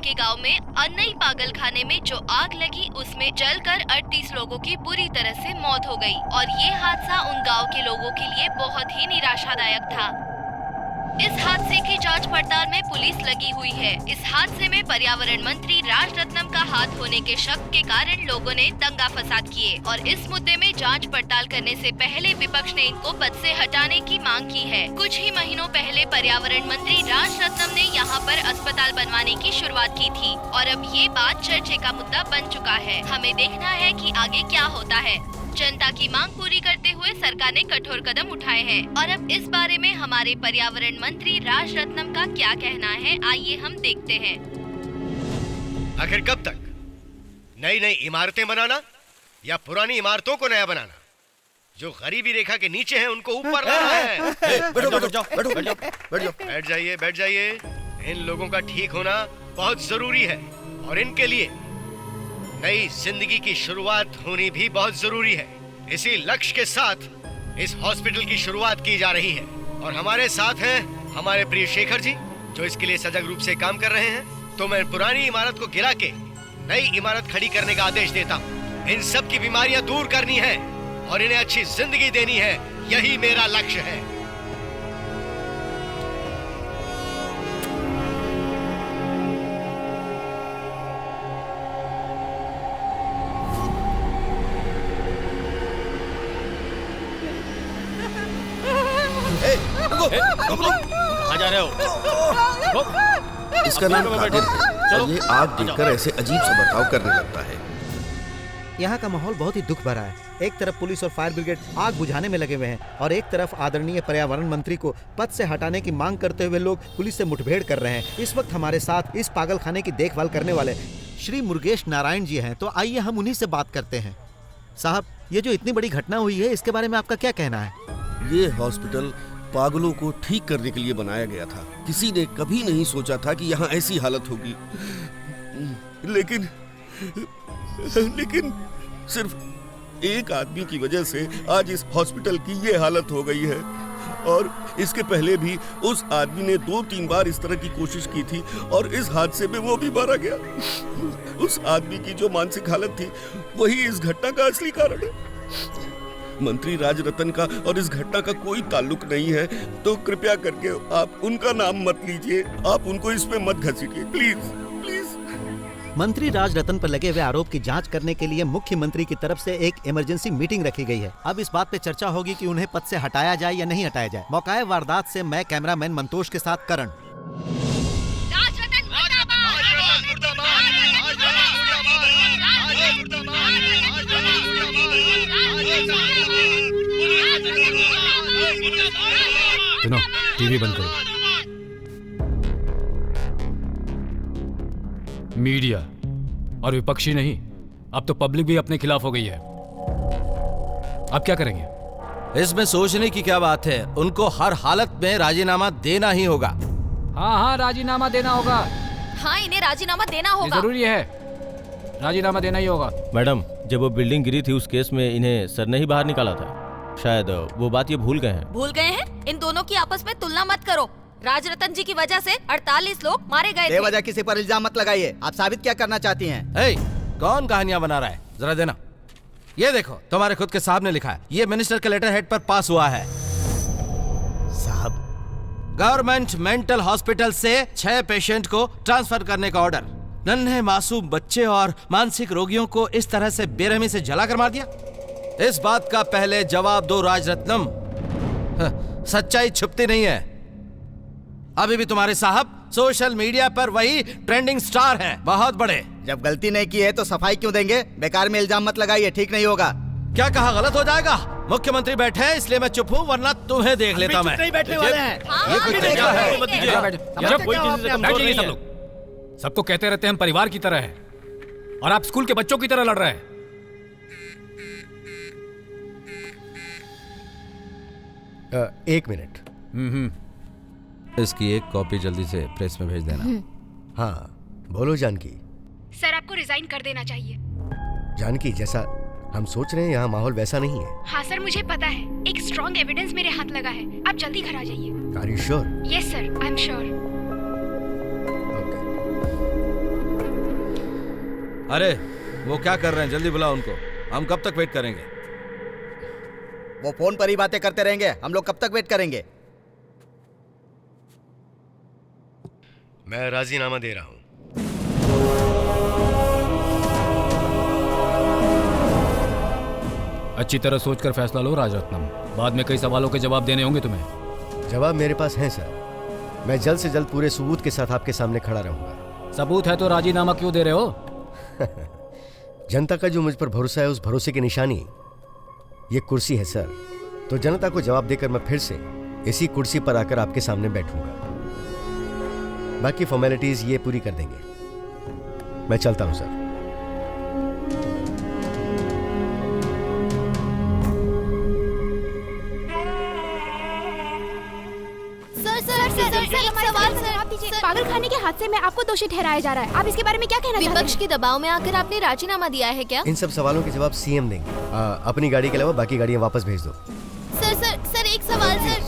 के गांव में अन्नई पागलखाने में जो आग लगी उसमें जलकर 38 लोगों की बुरी तरह से मौत हो गई और ये हादसा उन गांव के लोगों के लिए बहुत ही निराशादायक था। इस हादसे की जांच पड़ताल में पुलिस लगी हुई है। इस हादसे में पर्यावरण मंत्री राजरत्नम का हाथ होने के शक के कारण लोगों ने दंगा फसाद किए और इस मुद्दे में जांच पड़ताल करने से पहले विपक्ष ने इनको पद से हटाने की मांग की है। कुछ ही महीनों पहले पर्यावरण मंत्री राजरत्नम ने यहाँ पर अस्पताल बनवाने की शुरुआत की थी और अब ये बात चर्चे का मुद्दा बन चुका है। हमें देखना है कि आगे क्या होता है। जनता की मांग पूरी करते हुए सरकार ने कठोर कदम उठाए हैं और अब इस बारे में हमारे पर्यावरण मंत्री राजरत्नम का क्या कहना है, आइए हम देखते हैं। आखिर कब तक नई नई इमारतें बनाना या पुरानी इमारतों को नया बनाना? जो गरीबी रेखा के नीचे हैं उनको ऊपर लाना है। बैठ जाइए। इन लोगों का ठीक होना बहुत जरूरी है और इनके लिए नई जिंदगी की शुरुआत होनी भी बहुत जरूरी है। इसी लक्ष्य के साथ इस हॉस्पिटल की शुरुआत की जा रही है और हमारे साथ हैं हमारे प्रिय शेखर जी जो इसके लिए सजग रूप से काम कर रहे हैं। तो मैं पुरानी इमारत को गिरा के नई इमारत खड़ी करने का आदेश देता हूँ। इन सब की बीमारियां दूर करनी है और इन्हें अच्छी जिंदगी देनी है, यही मेरा लक्ष्य है। कहाँ जा रहे हो? इसका नाम कादिर है और ये आग देखकर ऐसे अजीब सा बर्ताव करने लगता है। यहाँ का माहौल बहुत ही दुख भरा है। एक तरफ पुलिस और फायर ब्रिगेड आग बुझाने में लगे हुए हैं और एक तरफ आदरणीय पर्यावरण मंत्री को पद से हटाने की मांग करते हुए लोग पुलिस से मुठभेड़ कर रहे हैं। इस वक्त हमारे साथ इस पागलखाने की देखभाल करने वाले श्री मुरुगेश नारायण जी हैं, तो आइए हम उन्हीं से बात करते हैं। साहब, ये जो इतनी बड़ी घटना हुई है इसके बारे में आपका क्या कहना है? ये हॉस्पिटल पागलों को ठीक करने के लिए बनाया गया था। किसी ने कभी नहीं सोचा था कि यहाँ ऐसी हालत होगी। लेकिन सिर्फ एक आदमी की वजह से आज इस हॉस्पिटल की ये हालत हो गई है और इसके पहले भी उस आदमी ने 2-3 बार इस तरह की कोशिश की थी और इस हादसे में वो भी मारा गया। उस आदमी की जो मानसिक हालत थी वही इस घटना का असली कारण है। मंत्री राजरत्न का और इस घटना का कोई ताल्लुक नहीं है, तो कृपया करके आप उनका नाम मत लीजिए। आप उनको इसमें मत घसीटिए, प्लीज। मंत्री राजरत्न पर लगे हुए आरोप की जांच करने के लिए मुख्यमंत्री की तरफ से एक इमरजेंसी मीटिंग रखी गई है। अब इस बात पे चर्चा होगी कि उन्हें पद से हटाया जाए या नहीं हटाया जाए। मौकाए वारदात से मैं कैमरामैन मंतोष के साथ करण। सुनो, टीवी बंद करो। मीडिया और विपक्षी नहीं, अब तो पब्लिक भी अपने खिलाफ हो गई है। अब क्या करेंगे? इसमें सोचने की क्या बात है, उनको हर हालत में राजीनामा देना ही होगा। हाँ, राजीनामा देना होगा। हाँ, इन्हें राजीनामा देना होगा। जरूरी है, राजीनामा देना ही होगा। मैडम, जब वो बिल्डिंग गिरी थी उस केस में इन्हें सर ने ही बाहर निकाला था। शायद वो बात ये भूल गए हैं। भूल गए हैं? इन दोनों की आपस में तुलना मत करो। राजरत्न जी की वजह से 48 लोग मारे गए थे। बेवजह किसी पर इल्जाम मत लगाइए। आप साबित क्या करना चाहती हैं? कौन कहानियां बना रहा है? जरा देना। ये देखो, तुम्हारे खुद के साहब ने लिखा है। ये मिनिस्टर के लेटर हेड पर पास हुआ है। साहब, गवर्नमेंट मेंटल हॉस्पिटल से 6 पेशेंट को ट्रांसफर करने का ऑर्डर। नन्हे मासूम बच्चे और मानसिक रोगियों को इस तरह से बेरहमी से जलाकर मार दिया। इस बात का पहले जवाब दो राजरत्नम। सच्चाई छुपती नहीं है। अभी भी तुम्हारे साहब सोशल मीडिया पर वही ट्रेंडिंग स्टार हैं, बहुत बड़े। जब गलती नहीं की है तो सफाई क्यों देंगे? बेकार में इल्जाम मत लगाइए, ठीक नहीं होगा। क्या कहा? गलत हो जाएगा। मुख्यमंत्री बैठे हैं इसलिए मैं चुप हूँ, वरना तुम्हें देख लेता मैं। नहीं बैठने वाले हैं। ये कुछ तरीका है? सब लोग सबको कहते रहते हैं हम परिवार की तरह हैं और आप स्कूल के बच्चों की तरह लड़ रहे हैं। एक मिनट। इसकी एक कॉपी जल्दी से प्रेस में भेज देना। हाँ, बोलो जानकी। सर, आपको रिजाइन कर देना चाहिए। जानकी, जैसा हम सोच रहे हैं यहाँ माहौल वैसा नहीं है। हाँ सर, मुझे पता है। एक स्ट्रॉन्ग एविडेंस मेरे हाथ लगा है। आप जल्दी घर आ जाइए। Are you sure? Yes sir, I am sure. अरे वो क्या कर रहे हैं, जल्दी बुलाओ उनको। हम कब तक वेट करेंगे? वो फोन पर ही बातें करते रहेंगे, हम लोग कब तक वेट करेंगे? मैं राजीनामा दे रहा हूं। अच्छी तरह सोचकर फैसला लो राजरत्नम, बाद में कई सवालों के जवाब देने होंगे तुम्हें। जवाब मेरे पास है सर। मैं जल्द से जल्द पूरे सबूत के साथ आपके सामने खड़ा रहूंगा। सबूत है तो राजीनामा क्यों दे रहे हो? जनता का जो मुझ पर भरोसा है, उस भरोसे की निशानी ये कुर्सी है सर। तो जनता को जवाब देकर मैं फिर से इसी कुर्सी पर आकर आपके सामने बैठूंगा। बाकी फॉर्मेलिटीज ये पूरी कर देंगे। मैं चलता हूं सर। पागल खाने के हादसे में आपको दोषी ठहराया जा रहा है, आप इसके बारे में क्या कहना चाहते हैं? विपक्ष के दबाव में आकर आपने राजीनामा दिया है क्या? इन सब सवालों के जवाब सीएम देंगे। अपनी गाड़ी के अलावा बाकी गाड़ियां वापस भेज दो। सर एक सवाल सर।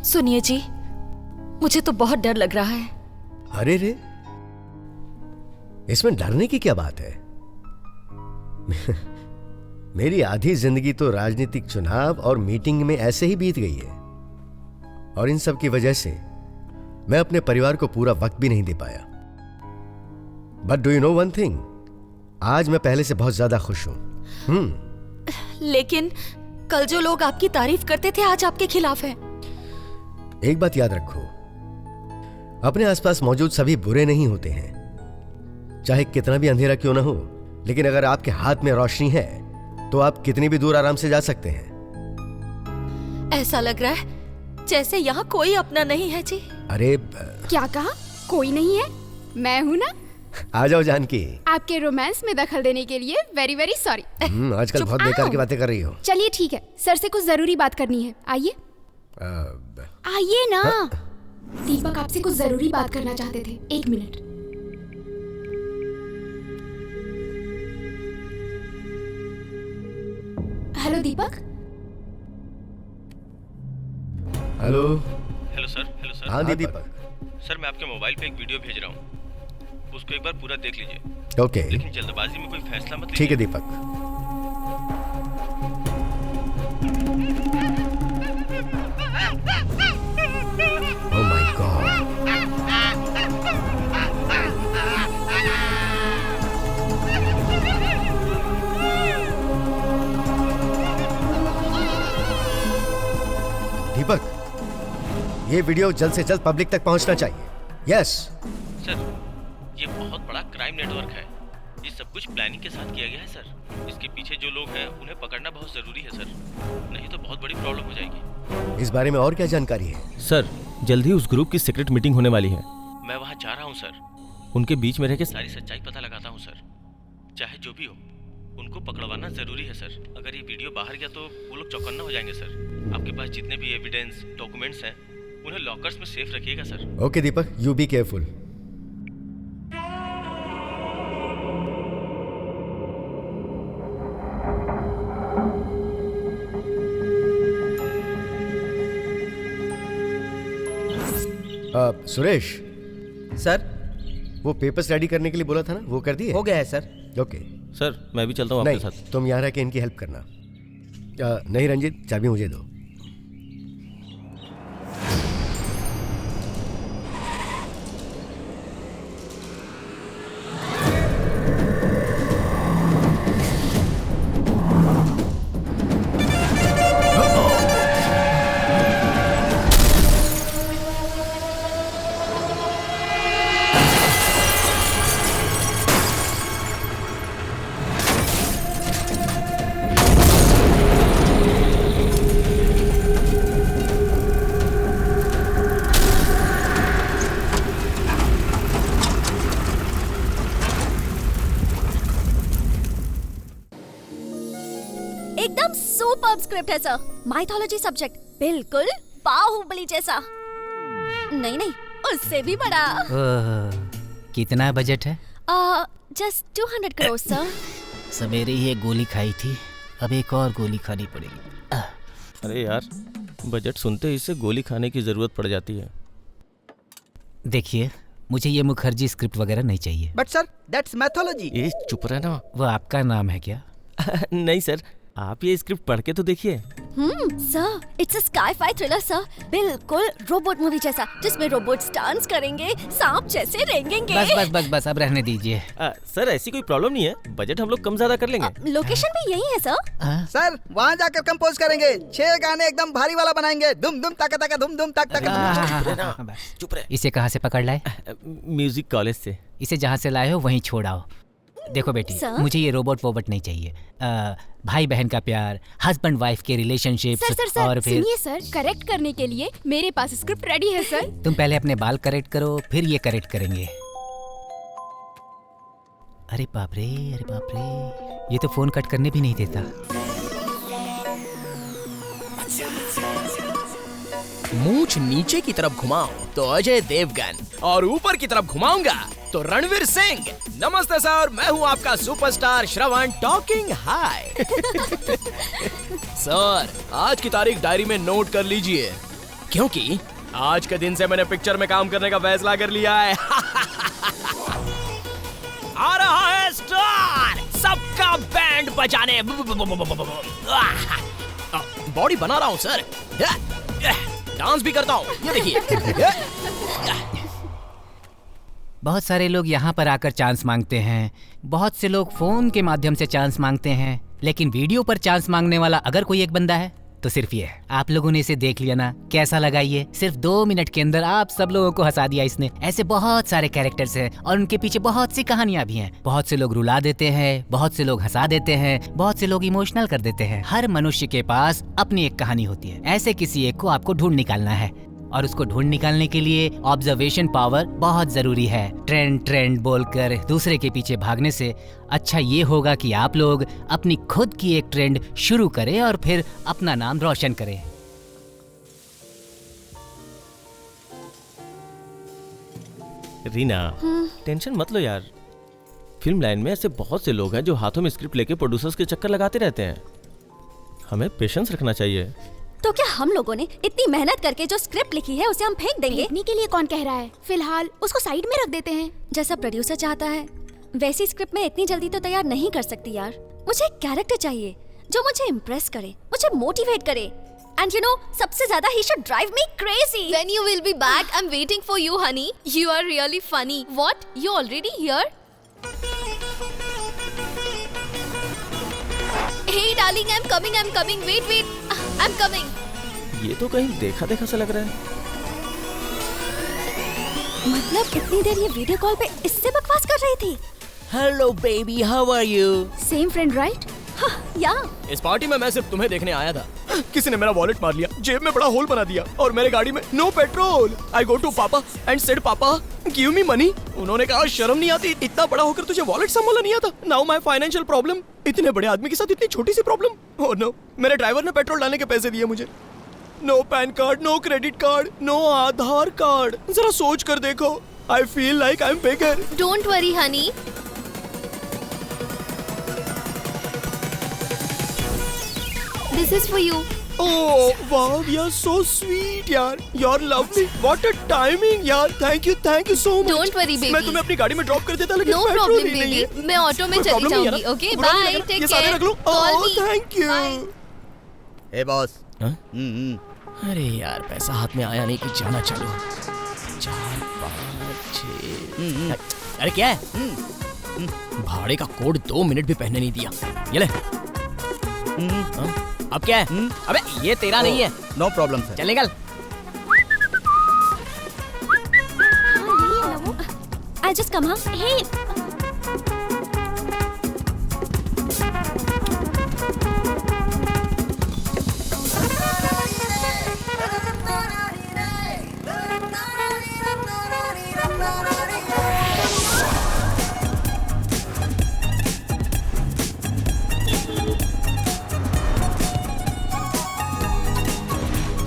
सुनिए जी, मुझे तो बहुत डर लग रहा है। अरे रे, इसमें डरने की क्या बात है? मेरी आधी जिंदगी तो राजनीतिक चुनाव और मीटिंग में ऐसे ही बीत गई है, और इन सब की वजह से मैं अपने परिवार को पूरा वक्त भी नहीं दे पाया। But do you know one thing, आज मैं पहले से बहुत ज्यादा खुश हूं। लेकिन कल जो लोग आपकी तारीफ करते थे आज आपके खिलाफ हैं। एक बात याद रखो, अपने आसपास मौजूद सभी बुरे नहीं होते हैं, चाहे कितना भी अंधेरा क्यों ना हो। लेकिन अगर आपके हाथ में रोशनी है तो आप कितनी भी दूर आराम से जा सकते हैं। ऐसा लग रहा है जैसे यहाँ कोई अपना नहीं है जी। अरे क्या कहा? कोई नहीं है? मैं हूँ ना। आ जाओ जानकी। आपके रोमांस में दखल देने के लिए वेरी वेरी सॉरी। आजकल बहुत बेकार की बातें कर रही हो। चलिए ठीक है, सर से कुछ जरूरी बात करनी है, आइए। आइए ना। दीपक आपसे कुछ जरूरी बात करना चाहते थे, 1 मिनट। हेलो दीपक। हेलो। Hello sir. हाँ दीपक। सर मैं आपके मोबाइल पे एक वीडियो भेज रहा हूँ, उसको एक बार पूरा देख लीजिए। ओके। लेकिन जल्दबाजी में कोई फैसला मत लीजिए। ठीक है दीपक। Oh my God. दीपक, ये वीडियो जल्द से जल्द पब्लिक तक पहुंचना चाहिए। यस सर, ये बहुत बड़ा क्राइम नेटवर्क है। ये सब कुछ प्लानिंग के साथ किया गया है सर। इसके पीछे जो लोग हैं उन्हें पकड़ना बहुत जरूरी है सर, नहीं तो बहुत बड़ी प्रॉब्लम हो जाएगी। इस बारे में और क्या जानकारी है? सर जल्द ही उस ग्रुप की सीक्रेट मीटिंग होने वाली है। मैं वहाँ जा रहा हूँ सर। उनके बीच में रह के सारी सच्चाई पता लगाता हूँ सर। चाहे जो भी हो, उनको पकड़वाना जरूरी है सर। अगर ये वीडियो बाहर गया तो वो लोग चौकन्ना हो जाएंगे सर। आपके पास जितने भी एविडेंस डॉक्यूमेंट्स हैं उन्हें लॉकर्स में सेफ रखिएगा sir. Okay Deepak, you be careful. Suresh sir, वो पेपर्स रेडी करने के लिए बोला था ना, वो कर दिए? हो गया है सर। ओके सर मैं भी चलता हूँ आपके नहीं, साथ। तुम यहाँ रह के इनकी हेल्प करना। नहीं रंजीत, चाबी मुझे दो। एकदम सुपर्ब स्क्रिप्ट है सर। माइथोलॉजी सब्जेक्ट बिल्कुल बाहुबली जैसा। नहीं, उससे भी बड़ा। कितना बजट है? Just 200 crore sir. सवेरे ही एक गोली खाई थी, अब एक और गोली खानी पड़ेगी। अरे यार, बजट सुनते ही इससे गोली खाने की जरूरत पड़ जाती है। देखिए, मुझे ये मुखर्जी स्क्रिप्ट वगैरह नहीं चाहिए। But sir that's mythology. ये चुप रहना। वो आपका नाम है क्या? नहीं सर, आप ये स्क्रिप्ट पढ़ के तो देखिए। Sir it's a sky-phi thriller sir, बिल्कुल रोबोट मूवी जैसा, जिसमें रोबोट्स डांस करेंगे, सांप जैसे रेंगेंगे। बस अब रहने दीजिए। सर ऐसी कोई प्रॉब्लम नहीं है, बजट हम लोग कम ज्यादा कर लेंगे। लोकेशन भी यही है सर। सर वहाँ जाकर कंपोज करेंगे, 6 गाने एकदम भारी वाला बनाएंगे, दुम दुम तक तक दुम दुम तक तक। चुप रहे। इसे कहाँ से पकड़ लाए? म्यूजिक कॉलेज से। इसे जहाँ से लाए हो वहीं छोड़ आओ। देखो बेटी, मुझे ये रोबोट वोबट नहीं चाहिए। भाई बहन का प्यार, हस्बैंड वाइफ के रिलेशनशिप और फिर सुनिए सर, करेक्ट करने के लिए मेरे पास स्क्रिप्ट रेडी है सर। तुम पहले अपने बाल करेक्ट करो, फिर ये करेक्ट करेंगे। अरे बाप रे, ये तो फोन कट करने भी नहीं देता। मूंछ नीचे की तरफ घुमाओ तो अजय देवगन, और ऊपर की तरफ घुमाऊंगा तो रणवीर सिंह। नमस्ते सर, मैं हूं आपका सुपरस्टार श्रवण टॉकिंग हाय। सर आज की तारीख डायरी में नोट कर लीजिए, क्योंकि आज के दिन से मैंने पिक्चर में काम करने का फैसला कर लिया है। आ रहा है स्टार, सबका बैंड बजाने। बॉडी बना रहा हूँ सर, डांस भी करता हूँ, ये देखिए। बहुत सारे लोग यहाँ पर आकर चांस मांगते हैं, बहुत से लोग फोन के माध्यम से चांस मांगते हैं, लेकिन वीडियो पर चांस मांगने वाला अगर कोई एक बंदा है तो सिर्फ ये है। आप लोगों ने इसे देख लिया ना, कैसा लगा ये? सिर्फ 2 मिनट के अंदर आप सब लोगों को हंसा दिया इसने। ऐसे बहुत सारे कैरेक्टर्स हैं और उनके पीछे बहुत सी कहानियां भी हैं। बहुत से लोग रुला देते हैं, बहुत से लोग हंसा देते हैं, बहुत से लोग इमोशनल कर देते हैं। हर मनुष्य के पास अपनी एक कहानी होती है, ऐसे किसी एक को आपको ढूंढ निकालना है, और उसको ढूंढ निकालने के लिए ऑब्जर्वेशन पावर बहुत जरूरी है। ट्रेंड बोलकर दूसरे के पीछे भागने से अच्छा ये होगा कि आप लोग अपनी खुद की एक ट्रेंड शुरू करें और फिर अपना नाम रोशन करें। रीना, टेंशन मत लो यार। फिल्म लाइन में ऐसे बहुत से लोग हैं जो हाथों में स्क्रिप्ट लेके प्रोड्यूसर्स के चक्कर लगाते रहते हैं। हमें पेशेंस रखना चाहिए। तो क्या हम लोगों ने इतनी मेहनत करके जो स्क्रिप्ट लिखी है उसे हम फेंक देंगे? फेंकने के लिए कौन कह रहा है? फिलहाल उसको साइड में रख देते हैं। जैसा प्रोड्यूसर चाहता है वैसी स्क्रिप्ट में इतनी जल्दी तो तैयार नहीं कर सकती यार। मुझे एक कैरेक्टर चाहिए जो मुझे इम्प्रेस करे, मुझे मोटिवेट करे, एंड यू नो सबसे ज्यादा he should drive me crazy. When you will be back, I'm waiting for you, honey. You are really funny. What? You already here? Hey, darling, I'm coming. Wait. I'm coming. ये तो कहीं देखा देखा सा लग रहा है। मतलब इतनी देर ये वीडियो कॉल पे इससे बकवास कर रही थी। Hello baby, how are you? Same friend right? या इस पार्टी में मैं सिर्फ तुम्हें देखने आया था। किसी ने मेरा वॉलेट मार लिया, जेब में बड़ा होल बना दिया, और मेरे गाड़ी में no petrol. I go to papa and said papa give me money. उन्होंने कहा शर्म नहीं आती, इतना बड़ा होकर तुझे वॉलेट संभालना नहीं आता? Now my financial problem. इतने बड़े आदमी के साथ इतनी छोटी सी प्रॉब्लम। ओह नो, मेरे ड्राइवर ने पेट्रोल डालने के पैसे दिए मुझे। No PAN card, no credit card, no Aadhaar card. जरा सोच कर देखो। I feel like I am beggar. Don't worry, honey. This is for you. Oh wow, you're so sweet यार। You're lovely. What a timing यार। Thank you so much. Don't worry, baby. मैं तुम्हें अपनी गाड़ी में ड्रॉप कर देता, लेकिन No पेट्रोल problem, ही नहीं baby. है। मैं ऑटो में कोई चली problem नहीं है जाऊंगी. ना? Okay, बुरा नहीं bye. लगा? Take ये सारे care. रख लो। Call Oh, me. thank you. Bye. A boss. अरे यार पैसा हाथ में आया नहीं कि जाना चालू। 4 5 6। अरे क्या है? भाड़े का कोड 2 मिनट भी पहनने नहीं दिया। ये ले। अब क्या है? अबे ये तेरा नहीं है। No problem sir. चल निकल। I just come. हे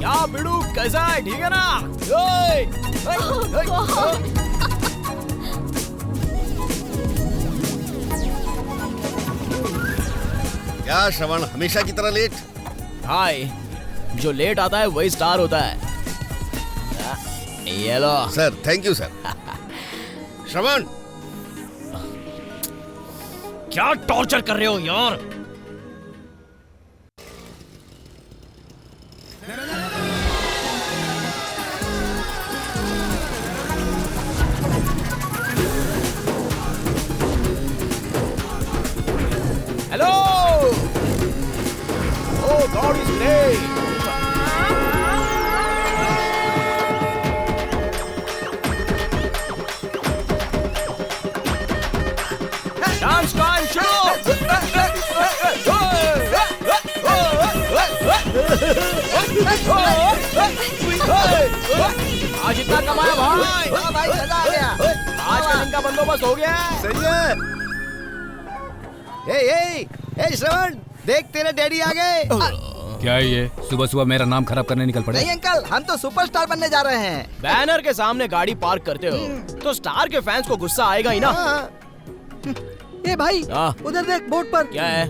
क्या बिड़ू, कैसा है? ठीक है ना? ओए, ओए, ओए, ओए। क्या श्रवण हमेशा की तरह लेट? हाय, जो लेट आता है वही स्टार होता है। ये लो सर, थैंक यू सर। श्रवण, क्या टॉर्चर कर रहे हो यार? Hello, oh God is great. Dance time शुरू। आज इतना कमाया भाई। भाई मजा आ गया। आज का दिन का बंदोबस्त हो गया। सही है। ए श्रवण, देख तेरे डैडी आ गए। क्या है ये? सुबह सुबह मेरा नाम खराब करने निकल पड़े? नहीं अंकल, हम तो सुपरस्टार बनने जा रहे हैं। बैनर के सामने गाड़ी पार्क करते हो तो स्टार के फैंस को गुस्सा आएगा ही ना। ए भाई, उधर देख बोर्ड पर। क्या है?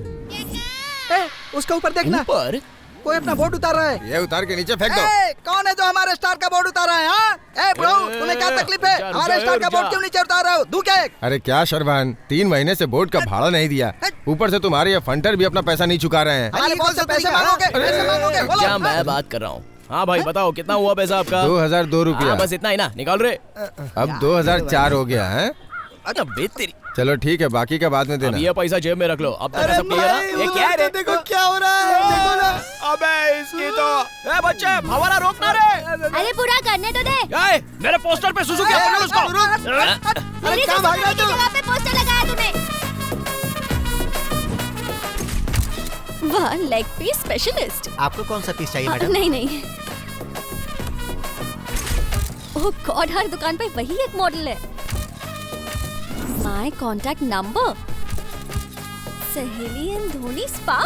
ए, उसके ऊपर देखना। ऊपर कोई अपना बोर्ड उतार रहा है। ये उतार के नीचे फेंक दो। कौन है जो हमारे स्टार का बोर्ड उतार रहा है? हाँ? ए ब्रो, तुम्हें क्या तकलीफ है? हमारे स्टार का बोर्ड क्यों नीचे उतार रहे हो? दू क्या? अरे क्या शरभान, 3 महीने से बोर्ड का भाड़ा नहीं दिया, ऊपर से तुम्हारे ये फंटर भी अपना पैसा नहीं चुका रहे हैं। हमारे बॉस से पैसे मांगोगे? पैसे मांगोगे? बोलो। क्या मैं बात कर रहा हूँ? हाँ भाई बताओ, कितना हुआ पैसा आपका? 2002 रुपया। बस इतना ही ना, निकाल रहे। अब 2004 हो गया है। अच्छा बेहतरी। चलो ठीक है, बाकी का बाद में देना। अब ये पैसा जेब में रख लो। अब तक सब क्लियर है? ये क्या है? देखो क्या हो रहा है, देखो ना। अबे इसकी तो। ए बच्चे, फवारा रोकना रे। अरे पूरा करने तो दे। ए, मेरे पोस्टर पे सुजुकी पकड़ उसको। मेरी सुजुकी की जगह पे पोस्टर लगाया तूने। वाह, लेग पीस स्पेशलिस्ट। आपको कौन सा पीस चाहिए मैडम? नहीं नहीं। ओह गॉड, हर दुकान पे वही एक मॉडल है। माय कॉन्टैक्ट नंबर, सहेली एंड धोनी स्पा।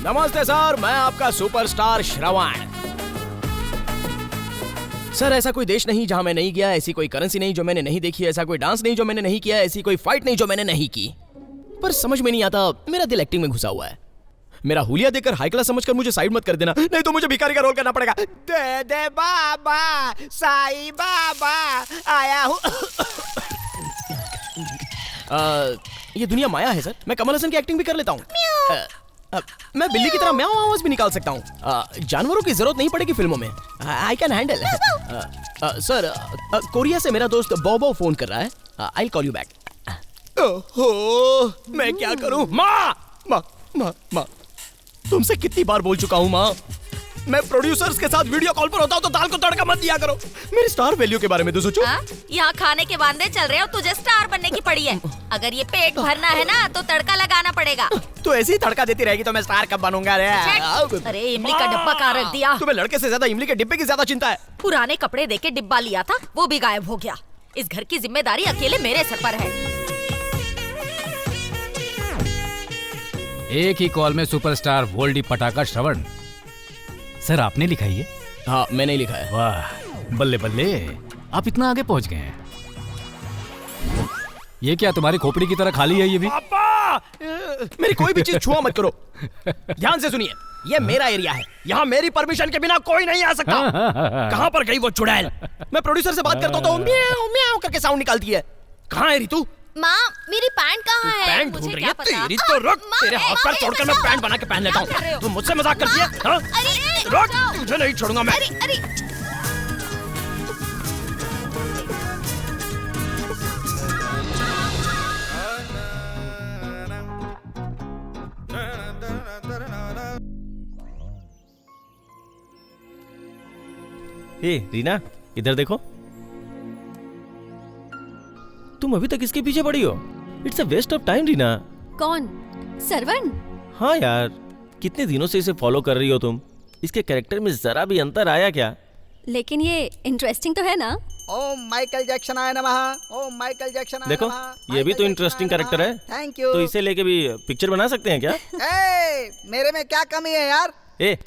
नमस्ते सर, मैं आपका सुपरस्टार श्रवण। सर ऐसा कोई देश नहीं जहां मैं नहीं गया, ऐसी कोई करेंसी नहीं जो मैंने नहीं देखी, ऐसा कोई डांस नहीं जो मैंने नहीं किया, ऐसी कोई फाइट नहीं जो मैंने नहीं की। पर समझ में नहीं आता, मेरा दिल एक्टिंग में घुसा हुआ है। मेरा हुलिया देखकर हाई क्लास समझकर मुझे साइड मत कर देना, नहीं तो मुझे भिखारी का रोल करना पड़ेगा। दे दे बाबा, साईं बाबा आया हूँ। ये दुनिया माया है सर, मैं कमल हसन की एक्टिंग भी कर लेता हूँ। मैं बिल्ली की तरह म्याऊं आवाज भी निकाल सकता हूँ। जानवरों की जरूरत नहीं पड़ेगी फिल्मों में। I can handle. Sir Korea से मेरा दोस्त बॉबो फोन कर रहा है। I call you back. ओहो, मैं क्या करूं? माँ माँ माँ माँ, तुमसे कितनी बार बोल चुका हूँ माँ, मैं प्रोड्यूसर्स के साथ वीडियो कॉल पर होता हूँ तो दाल को तड़का मत दिया करो। मेरी स्टार वैल्यू के बारे में तो सोचो। यहाँ खाने के वांदे चल रहे हो, तुझे स्टार बनने की पड़ी है। अगर ये पेट भरना है ना तो तड़का लगाना पड़ेगा। तो ऐसे ही तड़का देती रहेगी तो मैं स्टार कब बनूंगा रे? अरे इमली का डब्बा कहाँ रख दिया? तुम्हें लड़के से ज्यादा इमली के डिब्बे की ज्यादा चिंता है। पुराने कपड़े देके डिब्बा लिया था, वो भी गायब हो गया। इस घर की जिम्मेदारी अकेले मेरे सर पर है। एक ही कॉल में सुपरस्टार वोल्डी पटाखा श्रवण। सर आपने लिखा है ये? हाँ मैंने लिखा है। वाह बल्ले बल्ले, आप इतना आगे पहुंच गए हैं। ये क्या तुम्हारी खोपड़ी की तरह खाली है ये भी? पापा, मेरी कोई भी चीज छुआ मत करो। ध्यान से सुनिए, ये मेरा एरिया है, यहाँ मेरी परमिशन के बिना कोई नहीं आ सकता। कहाँ पर गई वो चुड़ैल? मैं प्रोड्यूसर से बात करता हूँ तो म्याऊं म्याऊं करके साउंड निकालती है। कहाँ है रितु? माँ मेरी पैंट कहाँ है? पैंट ढूंढ रही है? तेरी तो रुक, तेरे हाथ पर तोड़कर मैं पैंट बना के पहन लेता हूँ। तुम मुझसे मजाक करती है? हाँ? रुक, तुझे नहीं छोड़ूंगा मैं। ए रीना, इधर देखो। तुम तुम अभी तक इसके पीछे पड़ी हो? It's a waste of time Reena. कौन? सरवण? हाँ यार, कितने दिनों से इसे फॉलो कर रही हो तुम? इसके कैरेक्टर में जरा भी अंतर आया क्या? लेकिन ये इंटरेस्टिंग तो है ना? ओम माइकल जैक्सन आए नमः। ओम माइकल जैक्सन आए देखो, ये भी तो इंटरेस्टिंग कैरेक्टर है। Thank you. तो इसे लेके भी पिक्चर बना सकते हैं क्या? मेरे में क्या कमी है यार?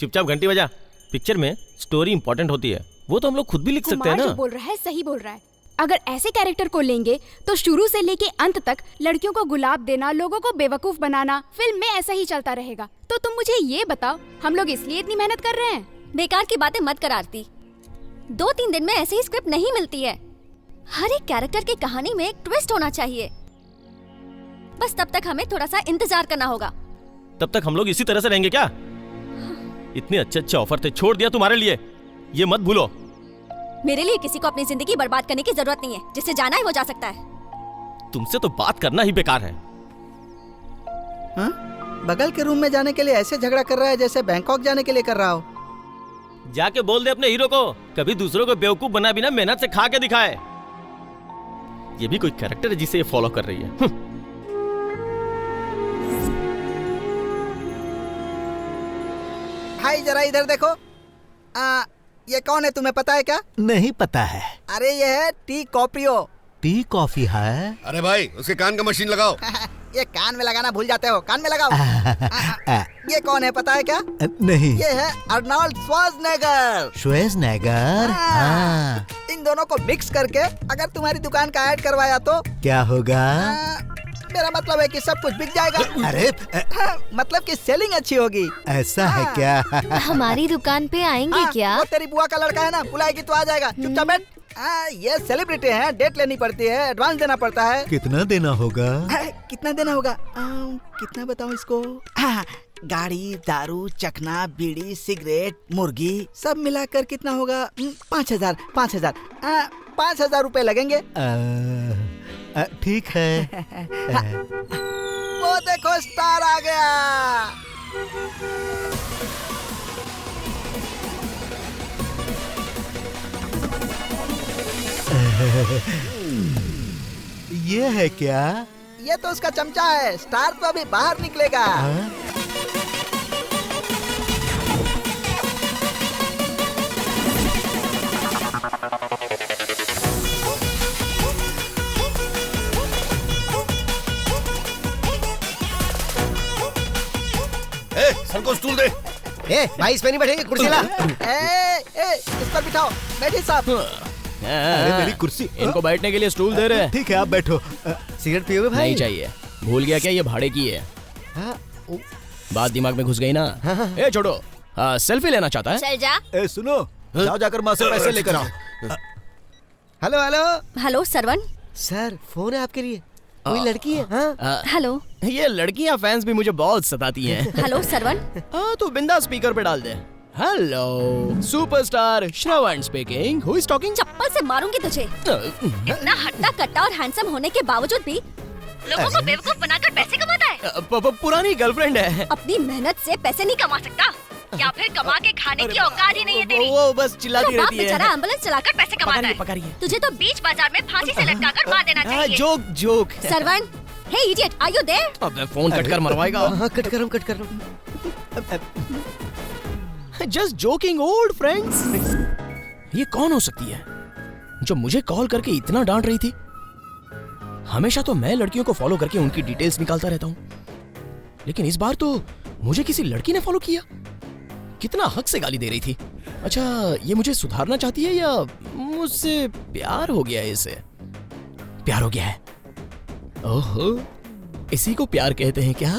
चुपचाप घंटी बजा। पिक्चर में स्टोरी इंपॉर्टेंट होती है, वो तो हम लोग खुद भी लिख सकते हैं ना। जो बोल रहा है सही बोल रहा है। अगर ऐसे कैरेक्टर को लेंगे तो शुरू से लेके अंत तक लड़कियों को गुलाब देना, लोगों को बेवकूफ बनाना फिल्म में ऐसा ही चलता रहेगा। तो तुम मुझे ये बताओ, हम लोग इसलिए इतनी मेहनत कर रहे हैं? बेकार की बातें मत कर आरती। 2-3 दिन में ऐसे ही स्क्रिप्ट नहीं मिलती है। हर एक कैरेक्टर की कहानी में एक ट्विस्ट होना चाहिए। बस तब तक हमें थोड़ा सा इंतजार करना होगा। तब तक हम लोग इसी तरह से रहेंगे क्या? इतने अच्छे ऑफर थे, छोड़ दिया तुम्हारे लिए। ये मत भूलो। मेरे लिए किसी को अपनी जिंदगी बर्बाद करने की जरूरत नहीं है। जिसे जाना है वो जा सकता है। तुमसे तो बात करना ही बेकार है। हाँ? बगल के रूम में जाने के लिए ऐसे झगड़ा कर रहा है जैसे बैंकॉक जाने के लिए कर रहा हो। जाके बोल दे अपने हीरो को, कभी दूसरों को बेवकूफ बना बिना मेहनत से खा के दिखाए। ये भी कोई कैरेक्टर है जिसे ये फॉलो कर रही है। भाई जरा इधर देखो। ये कौन है, तुम्हें पता है क्या? नहीं पता है। अरे ये है टी कॉपियो। टी कॉफी है? अरे भाई, उसके कान का मशीन लगाओ। ये कान में लगाना भूल जाते हो, कान में लगाओ। ये कौन है पता है क्या? नहीं। ये है अर्नोल्ड श्वार्ज़नेगर। श्वार्ज़नेगर? हाँ। इन दोनों को मिक्स करके अगर तुम्हारी दुकान का ऐड करवाया तो क्या होगा? मेरा मतलब है कि सब कुछ बिक जाएगा। अरे मतलब कि सेलिंग अच्छी होगी। ऐसा है क्या? हमारी दुकान पे आएंगे क्या? वो तेरी बुआ का लड़का है ना, बुलाएगी तो आ जाएगा। चुपचाप बैठ। ये सेलिब्रिटी है, डेट लेनी पड़ती है, एडवांस देना पड़ता है। कितना देना होगा? कितना देना होगा? कितना बताऊं इसको? गाड़ी, दारू, चखना, बीड़ी, सिगरेट, मुर्गी सब मिलाकर कितना होगा? 5,000 5,000 रुपए लगेंगे। ठीक है। वो देखो स्टार आ गया। ये है क्या? ये तो उसका चमचा है। स्टार तो अभी बाहर निकलेगा। सर को स्टूल दे। भाई इसमें नहीं बैठेंगे, कुर्सी ला। इस पर बिठाओ। बैठिए साहब। अरे मेरी कुर्सी। इनको बैठने के लिए स्टूल दे रहे हैं। ठीक है, आप बैठो। सिगरेट पियोगे भाई? नहीं चाहिए। भूल गया क्या ये भाड़े की है? बात दिमाग में घुस गई ना। ए छोड़ो, सेल्फी लेना चाहता है? चल जा। सुनो, जाओ जाकर माँ से पैसे लेकर आओ। Hello hello. Hello Saravan. Sir, phone है आपके लिए। कोई लड़की है? हेलो। ये लड़कियां फैंस भी मुझे बहुत सताती हैं। हेलो सरवण। तो बिंदा स्पीकर पे डाल दे। Hello superstar Shravan speaking. Who is talking? चप्पल से मारूंगी तुझे। इतना हट्टा कट्टा और हैंडसम होने के बावजूद भी लोगों को बेवकूफ बनाकर पैसे कमाता है। पुरानी गर्लफ्रेंड है। अपनी मेहनत से पैसे नहीं कमा सकता या फिर कमा के खाने की औकात ही नहीं है तेरी। वो बस चिल्लाती रहती है। बेचारा एम्बुलेंस चलाकर पैसे कमाता है। तुझे तो बीच बाजार में फांसी से लटकाकर मार देना चाहिए। Joke. Saravan, hey idiot, are you there? अब फोन कट कर मरवाएगा। हाँ, कट कर रहा हूँ। Just joking old friends. ये कौन हो सकती है जो मुझे कॉल करके इतना डांट रही थी? हमेशा तो मैं लड़कियों को फॉलो करके उनकी डिटेल्स निकालता रहता हूँ, लेकिन इस बार तो मुझे किसी लड़की ने फॉलो किया। कितना हक से गाली दे रही थी। अच्छा, ये मुझे सुधारना चाहती है या मुझसे प्यार हो गया है? इसे प्यार हो गया है। ओहो, इसी को प्यार कहते हैं क्या?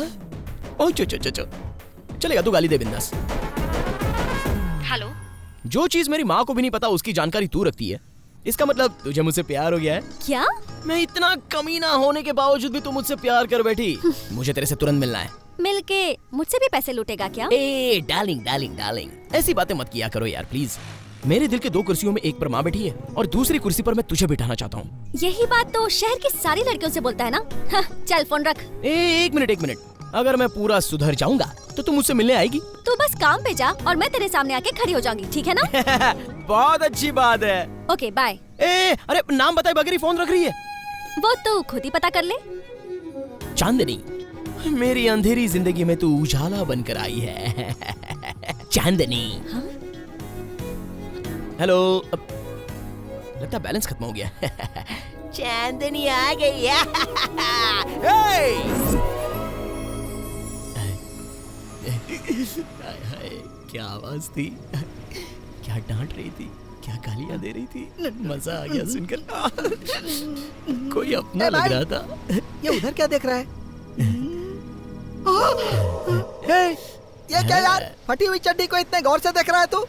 ओ चो चलेगा, तू गाली दे बिंदास। हेलो। जो चीज मेरी माँ को भी नहीं पता उसकी जानकारी तू रखती है। इसका मतलब तुझे मुझसे प्यार हो गया है? क्या? मैं इतना कमीना होने के बावजूद भी तू मुझसे प्यार कर बैठी। मुझे तेरे से तुरंत मिलना है। मिलके मुझसे भी पैसे लूटेगा क्या? ए डार्लिंग, ऐसी बातें मत किया करो यार प्लीज। मेरे दिल के 2 कुर्सियों में एक पर माँ बैठी है और दूसरी कुर्सी पर मैं तुझे बिठाना चाहता हूँ। यही बात तो शहर की सारी लड़कियों से बोलता है ना। हाँ, चल फोन रख। एक मिनट। अगर मैं पूरा सुधर जाऊंगा तो तुम मुझसे मिलने आएगी? तू बस काम पे जा और मैं तेरे सामने आके खड़ी हो जाऊंगी, ठीक है ना? बहुत अच्छी बात है। Okay bye. अरे नाम बताए बगैर ही फोन रख रही है। वो तो खुद ही पता कर ले। चांदनी, मेरी अंधेरी जिंदगी में तू उजाला बनकर आई है। चांदनी। हेलो। लगता बैलेंस खत्म हो गया। चांदनी आ गई है। क्या आवाज थी, क्या डांट रही थी, क्या गालियां दे रही थी, मजा आ गया सुनकर। कोई अपना लग रहा था। ये उधर क्या देख रहा है? ये क्या यार, फटी हुई चड्डी को इतने गौर से देख रहा है तू?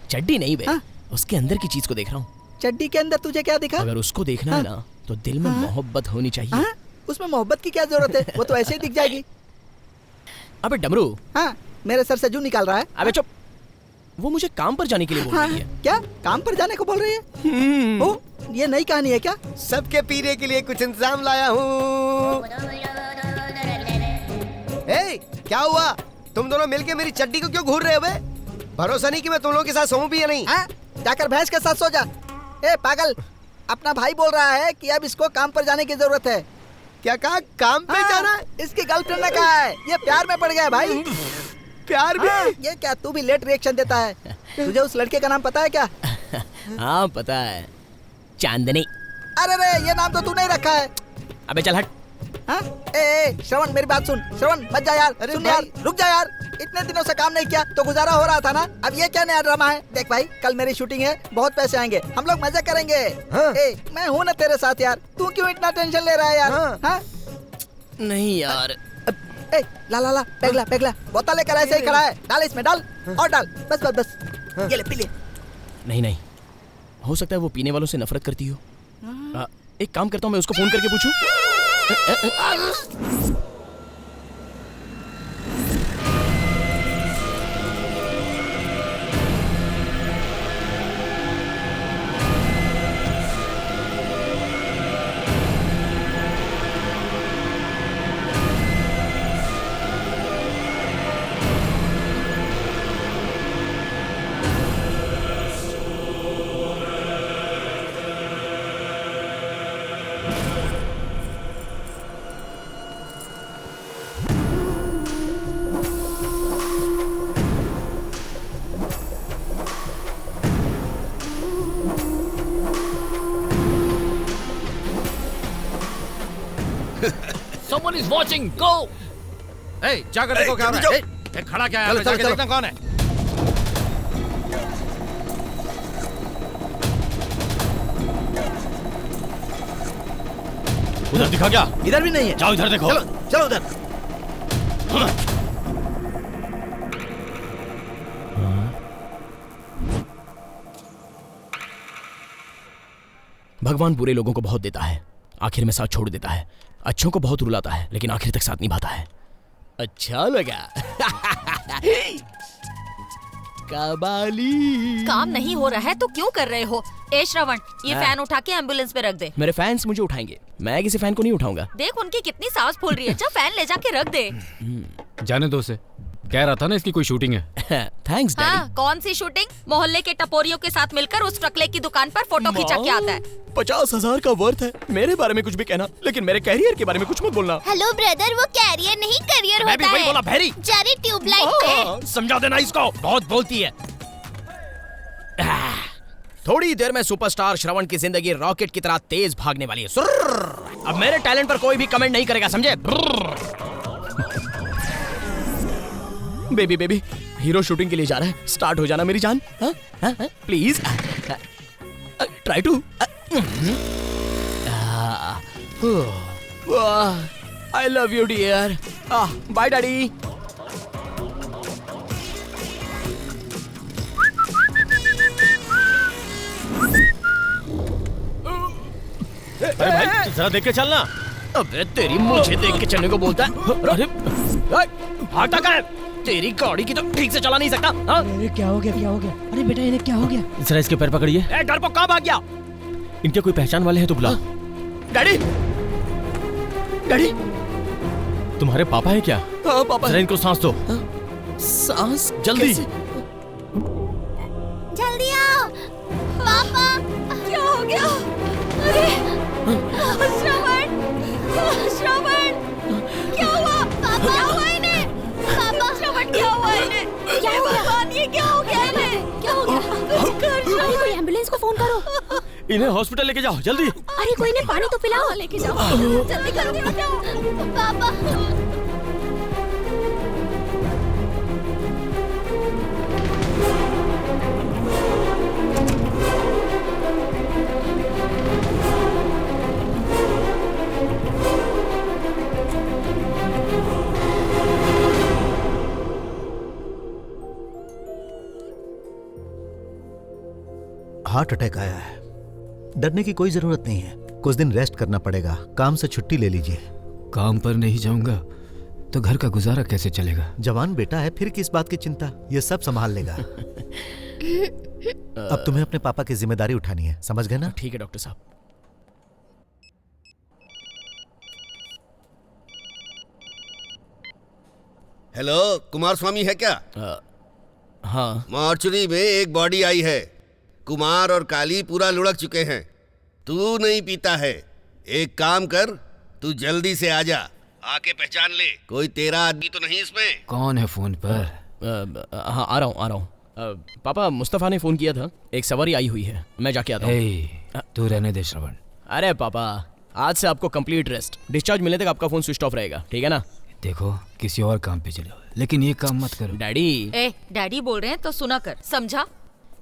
चड्डी नहीं बे, उसके अंदर की चीज को देख रहा हूँ। चड्डी के अंदर तुझे क्या दिखा? अगर उसको देखना है ना तो दिल में मोहब्बत होनी चाहिए। उसमें मोहब्बत की क्या जरूरत है, वो तो ऐसे ही दिख जाएगी। अबे डमरू। हाँ, मेरे सर से जू निकाल रहा है। अबे चुप, वो मुझे काम पर जाने के लिए बोल रही है। क्या काम पर जाने को बोल रही है? ओ, ये नई कहानी है क्या? सबके पीने के लिए कुछ इंतजाम लाया हूँ। क्या हुआ, तुम दोनों मिलके मेरी चड्डी को क्यों घूर रहे हो बे? भरोसा नहीं कि मैं तुम लोगों के साथ सोऊं भी या नहीं। जाकर भैंस के साथ सो जा। ए पागल, अपना भाई बोल रहा है कि अब इसको काम पर जाने की जरूरत है। क्या कहा, काम पे जाना? इसकी गर्लफ्रेंड ने कहा है। ये प्यार में पड़ गया भाई। प्यार भी? ये क्या, तू भी लेट रिएक्शन देता है? तुझे उस लड़के का नाम पता है क्या? हाँ पता है, चांदनी। अरे रे, ये नाम तो तू नहीं रखा है। अबे चल हट। श्रवण मेरी बात सुन। श्रवण मत जा यार। सुन यार, रुक जा यार। इतने दिनों से काम नहीं किया तो गुजारा हो रहा था ना। अब ये क्या नया ड्रामा है? देख भाई, कल मेरी शूटिंग है, बहुत पैसे आएंगे, हम लोग मजे करेंगे। मैं हूँ ना तेरे साथ यार, तू क्यों इतना टेंशन ले रहा है यार? नहीं यार। ला पेगला बोतल लेकर ऐसे ही खड़ा है। डाल इसमें, डाल और डाल, बस बस बस। ये ले पी ले। नहीं, हो सकता है वो पीने वालों से नफरत करती हो। एक काम करता हूँ, मैं उसको फोन करके पूछूं। Someone is watching. Go. Hey, जाकर देखो क्या हो रहा है। खड़ा क्या है? जाके देखना कौन है। उधर दिखा क्या? इधर भी नहीं है। जाओ इधर देखो। चलो उधर। भगवान बुरे लोगों को बहुत देता है, आखिर में साथ छोड़ देता है। अच्छों को बहुत रुलाता है, लेकिन आखिर तक साथ निभाता है। अच्छा लगा। कबाली। काम नहीं हो रहा है तो क्यों कर रहे हो? ए श्रवण, ये फैन उठा के एम्बुलेंस पे रख दे। मेरे फैंस मुझे उठाएंगे, मैं किसी फैन को नहीं उठाऊंगा। देख उनकी कितनी सांस फूल रही है। जा फैन ले जाके रख दे। जाने दो उसे, कह रहा था ना इसकी कोई शूटिंग है। Thanks daddy. हाँ, कौन सी शूटिंग? मोहल्ले के टपोरियों के साथ मिलकर उस टकले की दुकान पर फोटो खिंचा के आता है। 50,000 का वर्थ है। मेरे बारे में कुछ भी कहना, लेकिन मेरे कैरियर के बारे में कुछ मत बोलना। हेलो ब्रदर, वो कैरियर नहीं करियर मैं भी होता वही है। बोला भैरी। जारी ट्यूबलाइट पे। समझा देना इसको, बहुत बोलती है। थोड़ी देर में सुपरस्टार श्रवण की जिंदगी रॉकेट की तरह तेज भागने वाली है। अब मेरे टैलेंट पर कोई भी कमेंट नहीं करेगा, समझे? बेबी, हीरो शूटिंग के लिए जा रहा है, स्टार्ट हो जाना मेरी जान। Please try to. I love you dear. Bye daddy. अरे भाई जरा देख के चलना। अबे तेरी, मुझे देख के चलने को बोलता है? अरे भागता कहाँ है? तेरी गाड़ी की तो ठीक से चला नहीं सकता। अरे क्या हो गया? अरे बेटा इन्हें क्या हो गया? जरा इसके पैर पकड़िए। डरपोक कहाँ भाग गया? इनके कोई पहचान वाले हैं तो बुलाओ। डैडी, तुम्हारे पापा है क्या? हाँ पापा। जरा इनको सांस दो। सांस? जल्दी जल्दी आओ पापा। क्या हो गया? अरे श्रवण। श्रवण, क्या हुआ? क्या हुआ इन्हें? पापा, श्रवण क्या हुआ इन्हें? क्या हो गया? भगवान, ये क्या हो गया इन्हें? क्या हो गया? कुछ कर श्रवण। अरे कोई एम्बुलेंस को फोन करो। इन्हें हॉस्पिटल लेके जाओ जल्दी। अरे कोई ने पानी तो पिलाओ। लेके जाओ, जल्दी करो पापा। हार्ट अटैक आया है। डरने की कोई जरूरत नहीं है। कुछ दिन रेस्ट करना पड़ेगा। काम से छुट्टी ले लीजिए। काम पर नहीं जाऊंगा तो घर का गुजारा कैसे चलेगा? जवान बेटा है, फिर किस बात की चिंता, ये सब संभाल लेगा। अब तुम्हें अपने पापा की जिम्मेदारी उठानी है, समझ गए ना? ठीक है डॉक्टर साहब। हेलो, कुमार स्वामी है क्या? हाँ। मॉर्चरी में एक बॉडी आई है। कुमार और काली पूरा लुढ़क चुके हैं। तू नहीं पीता है, एक काम कर, तू जल्दी से आ जा, आके पहचान ले, कोई तेरा आदमी तो नहीं इसमें। कौन है फोन पर? हाँ, आ रहा हूँ। पापा, मुस्तफा ने फोन किया था, एक सवारी आई हुई है, मैं जाके आता हूँ। तू रहने दे श्रवण। अरे पापा, आज से आपको कंप्लीट रेस्ट। डिस्चार्ज मिलने तक आपका फोन स्विच ऑफ रहेगा, ठीक है ना? देखो, किसी और काम पे चलो, लेकिन ये काम मत करो। डैडी। डैडी बोल रहे हैं तो सुना कर, समझा?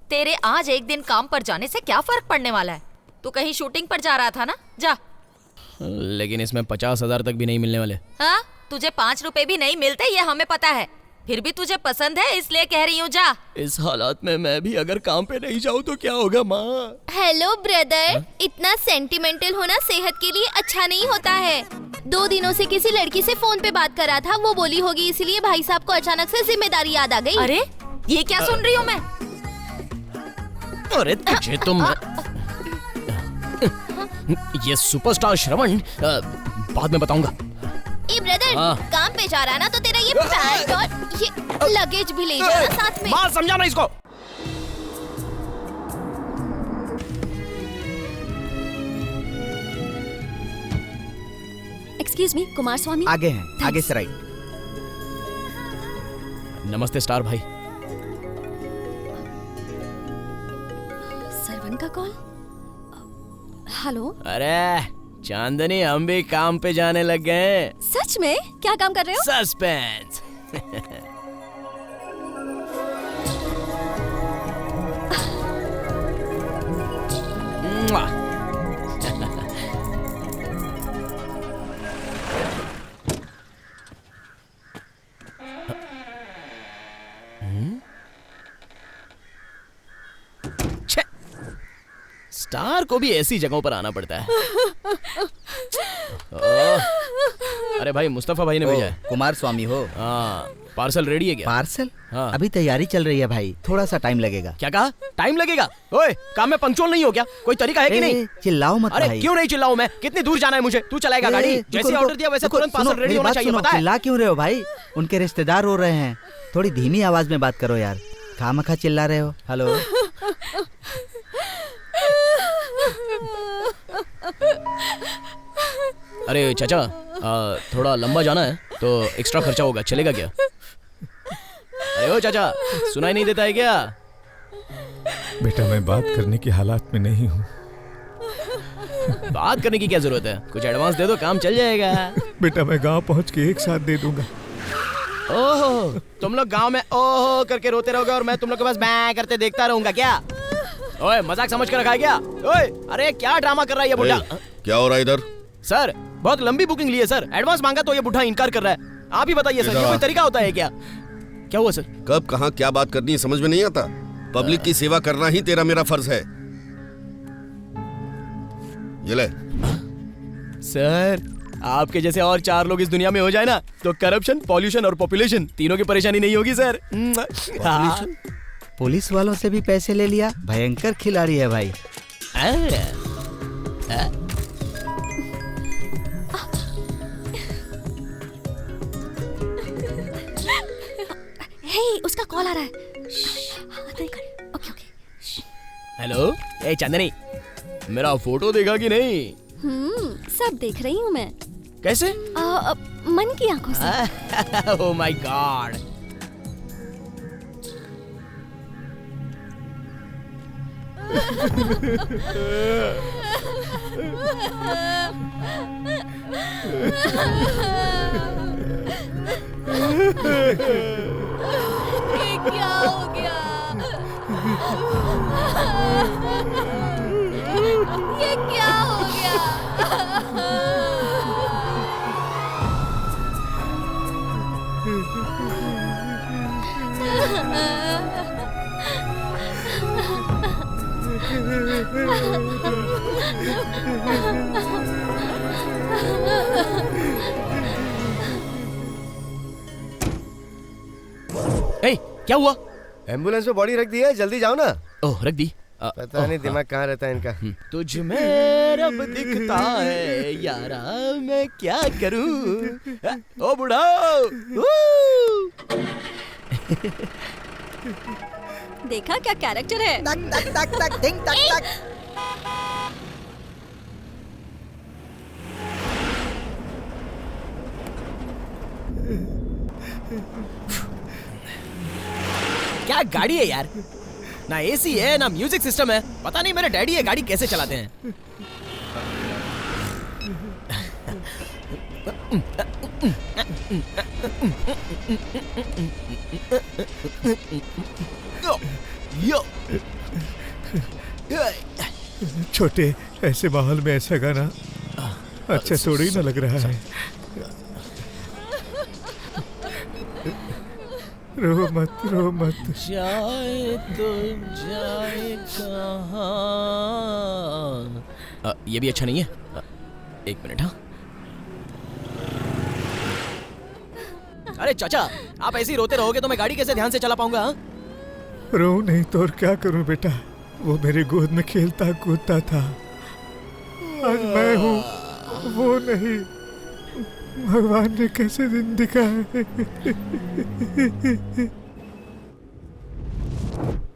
तेरे आज एक दिन काम पर जाने से क्या फर्क पड़ने वाला है? तू कहीं शूटिंग पर जा रहा था ना, जा। लेकिन इसमें 50,000 तक भी नहीं मिलने वाले। हाँ, तुझे 5 रुपए भी नहीं मिलते, ये हमें पता है। फिर भी तुझे पसंद है इसलिए कह रही हूँ, जा। इस हालात में मैं भी अगर काम पे नहीं जाऊँ तो क्या होगा माँ? हेलो ब्रदर, इतना सेंटिमेंटल होना सेहत के लिए अच्छा नहीं होता है। 2 दिनों से किसी लड़की से फोन पे बात कर रहा था, वो बोली होगी, इसलिए भाई साहब को अचानक से जिम्मेदारी याद आ गई। अरे ये क्या सुन रही हूँ मैं? अरे तुझे तो मैं ये सुपरस्टार श्रवण बाद में बताऊंगा। ए ब्रदर, काम पे जा रहा ना तो तेरा ये पैंट और ये लगेज भी ले जाना साथ में। माँ, समझाना इसको। एक्सक्यूज मी, कुमार स्वामी आगे हैं, आगे से राइट। नमस्ते स्टार भाई। सरवन का कॉल। हेलो। अरे चांदनी, हम भी काम पे जाने लग गए। सच में? क्या काम कर रहे हो? सस्पेंस। स्टार को भी ऐसी जगहों पर आना पड़ता है। अरे भाई, मुस्तफा भाई ने भेजा है। कुमार स्वामी हो? हाँ। पार्सल रेडी है क्या? पार्सल? हाँ। अभी तैयारी चल रही है भाई, थोड़ा सा टाइम लगेगा। क्या कहा? टाइम लगेगा? ओए, काम में पंक्चुअल नहीं हो क्या? कोई तरीका है कि नहीं? चिल्लाओ मत अरे भाई। क्यों नहीं चिल्लाऊं मैं? कितनी दूर जाना है मुझे? तू चलाएगा गाड़ी? जैसे ऑर्डर दिया वैसे तुरंत पार्सल रेडी होना चाहिए, पता है? चिल्ला क्यों रहे हो भाई? उनके रिश्तेदार रो रहे हैं, थोड़ी धीमी आवाज में बात करो यार, खामखा चिल्ला रहे हो। हेलो। अरे चाचा, थोड़ा लंबा जाना है तो एक्स्ट्रा खर्चा होगा, चलेगा क्या? अरे ओ चाचा, सुनाई नहीं देता है क्या? बेटा, मैं बात करने की हालात में नहीं हूँ। बात करने की क्या जरूरत है? कुछ एडवांस दे दो, काम चल जाएगा। बेटा, मैं गांव पहुँच के एक साथ दे दूंगा। ओहो, तुम लोग गांव में ओहो करके रोते रहोगे और मैं तुम लोग के पास बैं करते देखता रहूंगा क्या? ओए, मजाक समझ कर रखा है क्या? ओए, अरे क्या ड्रामा कर रहा है ये बुढ़ा? क्या हो रहा है इधर? सर, बहुत लंबी बुकिंग ली है सर, एडवांस मांगा तो ये बुढ़ा इनकार कर रहा है। आप ही बताइए सर, ये कोई तरीका होता है क्या? क्या हुआ सर? कब कहाँ क्या बात करनी है समझ में नहीं आता। पब्लिक की सेवा करना ही तेरा मेरा फर्ज है। ये ले। सर, आपके जैसे और 4 लोग इस दुनिया में हो जाए ना तो करप्शन, पॉल्यूशन और पॉपुलेशन तीनों की परेशानी नहीं होगी सर। पुलिस वालों से भी पैसे ले लिया, भयंकर खिलाड़ी है भाई। हे, उसका कॉल आ रहा है। Okay okay. हेलो, ए चांदनी, मेरा फोटो देखा कि नहीं? सब देख रही हूँ मैं। कैसे? मन की आंखों से। Oh my God. ये क्या हो गया? ये क्या हो गया? ए, क्या हुआ? एम्बुलेंस में बॉडी रख दी है, जल्दी जाओ ना। ओह, रख दी। पता नहीं दिमाग कहाँ रहता है इनका। तुझ में रब दिखता है यारा, मैं क्या करूं? ओ बुढ़ा। देखा क्या कैरेक्टर है? टक टक टक टक टिंग टक टक। क्या गाड़ी है यार, ना एसी है ना म्यूजिक सिस्टम है। पता नहीं मेरे डैडी ये गाड़ी कैसे चलाते हैं। यो छोटे, ऐसे माहौल में ऐसा गाना अच्छा थोड़ी ही ना लग रहा है। रो मत, रो मत। जाए तो जाए कहाँ। ये भी अच्छा नहीं है। एक मिनट। हाँ, अरे चाचा, आप ऐसे ही रोते रहोगे तो मैं गाड़ी कैसे ध्यान से चला पाऊंगा? रो नहीं तो और क्या करूं बेटा, वो मेरे गोद में खेलता कूदता था। आज मैं हूँ, वो नहीं। भगवान ने कैसे दिन दिखाए।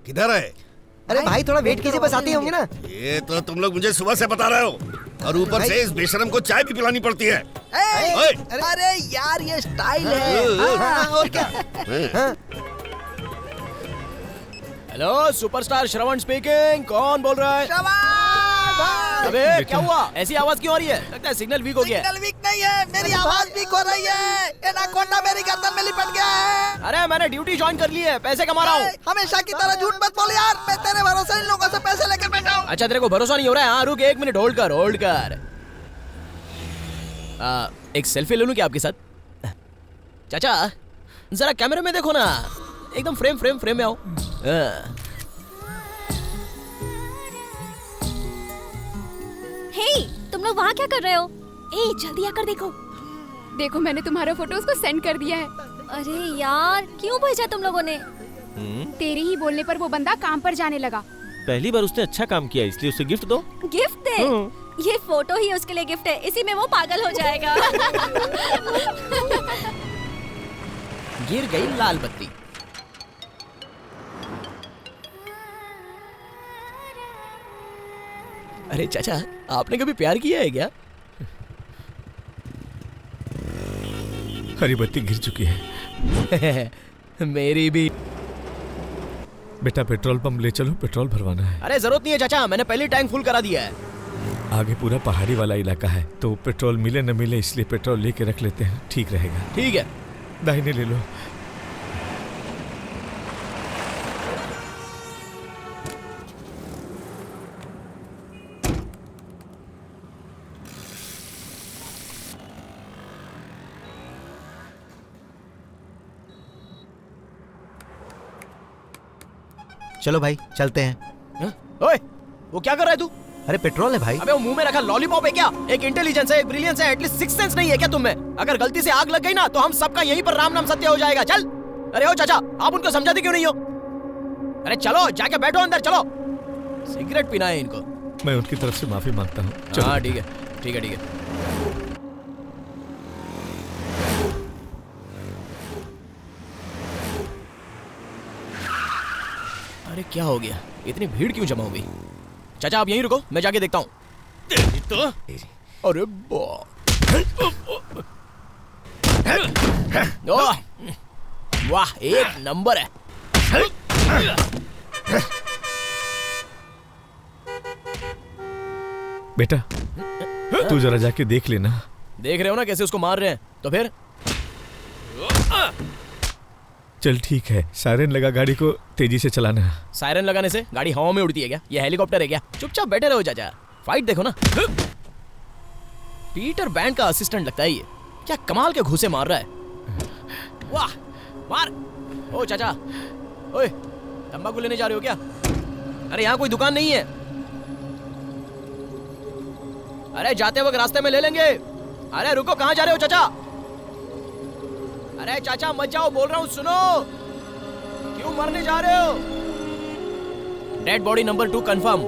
किधर है? अरे भाई थोड़ा वेट कीजिए, बस आते ही होंगे ना। ये तो तुम लोग मुझे सुबह से बता रहे हो, और ऊपर से इस बेशरम को चाय भी पिलानी पड़ती है। अरे यार ये स्टाइल है। और क्या? Hello, superstar Shravan speaking. कौन बोल रहा है? अबे क्या हुआ? ऐसी आवाज क्यों आ रही है? लगता है सिग्नल वीक हो गया है। सिग्नल वीक नहीं है, मेरी आवाज वीक हो रही है। एनाकोंडा मेरी गर्दन में लिपट गया है। अरे मैंने ड्यूटी ज्वाइन कर ली है, पैसे कमा रहा हूँ। हमेशा की तरह झूठ मत बोल यार, मैं तेरे भरोसे इन लोगों से पैसे लेकर बैठा हूँ। अच्छा, तेरे को भरोसा नहीं हो रहा है? हाँ रुक, एक मिनट होल्ड कर, होल्ड कर। एक सेल्फी ले लूं क्या आपके साथ? चाचा जरा कैमरे में देखो ना, एकदम फ्रेम में आओ। हे, तुम लोग वहाँ क्या कर रहे हो? ए जल्दी आकर देखो। देखो मैंने तुम्हारा फोटो उसको सेंड कर दिया है। अरे यार, क्यों भेजा तुम लोगों ने? तेरे ही बोलने पर वो बंदा काम पर जाने लगा। पहली बार उसने अच्छा काम किया, इसलिए उसे गिफ्ट दो। गिफ्ट दे? ये फोटो ही उसके लिए गिफ्ट है, इसी में वो पागल हो जाएगा। गिर गई लाल बत्ती। अरे चाचा, आपने कभी प्यार किया है क्या? हरी बत्ती गिर चुकी है। मेरी भी। बेटा पेट्रोल पंप ले चलो, पेट्रोल भरवाना है। अरे जरूरत नहीं है चाचा, मैंने पहले टैंक फुल करा दिया है। आगे पूरा पहाड़ी वाला इलाका है, तो पेट्रोल मिले न मिले इसलिए पेट्रोल लेके रख लेते हैं, ठीक रहेगा। ठीक है, दाहिने ले लो। चलो भाई चलते हैं। ओए, वो क्या कर रहा है तू? अरे पेट्रोल है भाई। अबे वो मुंह में रखा लॉलीपॉप है क्या? एक इंटेलिजेंस है, एक ब्रिलियंस है, एटलीस्ट सिक्स सेंस नहीं है क्या तुम में? अगर गलती से आग लग गई ना तो हम सबका यहीं पर राम नाम सत्य हो जाएगा। चल। अरे ओ चाचा, आप उनको समझाते क्यों नहीं हो? अरे चलो, जाके बैठो अंदर, चलो। सिगरेट पीना है इनको। मैं उनकी तरफ से माफी मांगता हूँ। हाँ ठीक है, ठीक है, ठीक है। अरे क्या हो गया? इतनी भीड़ क्यों जमा हो गई? चाचा आप यहीं रुको, मैं जाके देखता हूँ। तो अरे ओह, वाह एक नंबर है। बेटा तू जरा जाके देख लेना। देख रहे हो ना कैसे उसको मार रहे हैं, तो फिर चल ठीक है, सायरन लगा, गाड़ी को तेजी से चलाना। सायरन लगाने से गाड़ी हवा में उड़ती है क्या? ये हेलीकॉप्टर है क्या? चुपचाप बैठे रहो चाचा, फाइट देखो ना। पीटर बैंड का असिस्टेंट लगता है ये, क्या कमाल के घूसे मार रहा है। वाह मार। ओ चाचा, ओए तंबाकू लेने जा रहे हो क्या? अरे यहाँ कोई दुकान नहीं है। अरे जाते वक्त रास्ते में ले लेंगे। अरे रुको, कहाँ जा रहे हो चाचा? अरे चाचा मत जाओ, बोल रहा हूँ सुनो। क्यों मरने जा रहे हो? Dead body number 2 confirm.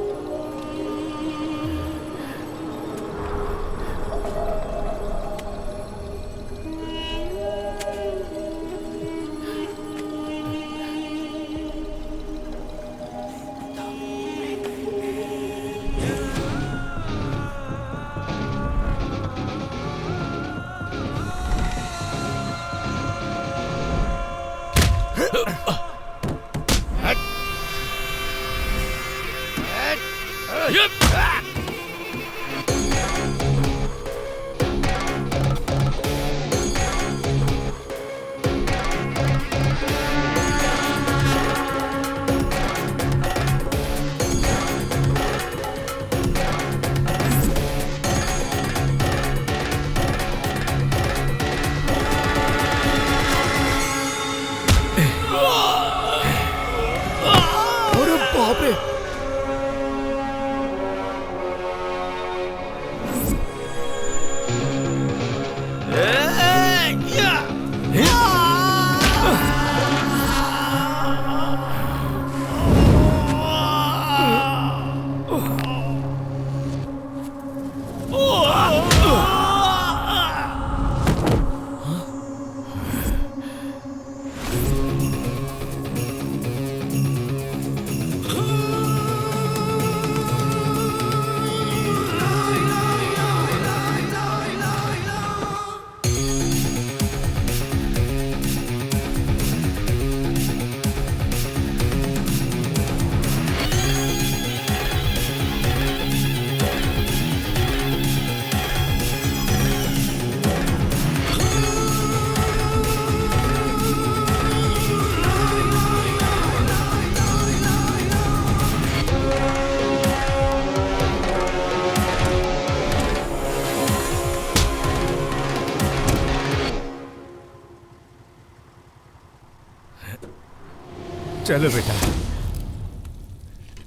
चलो बेटा।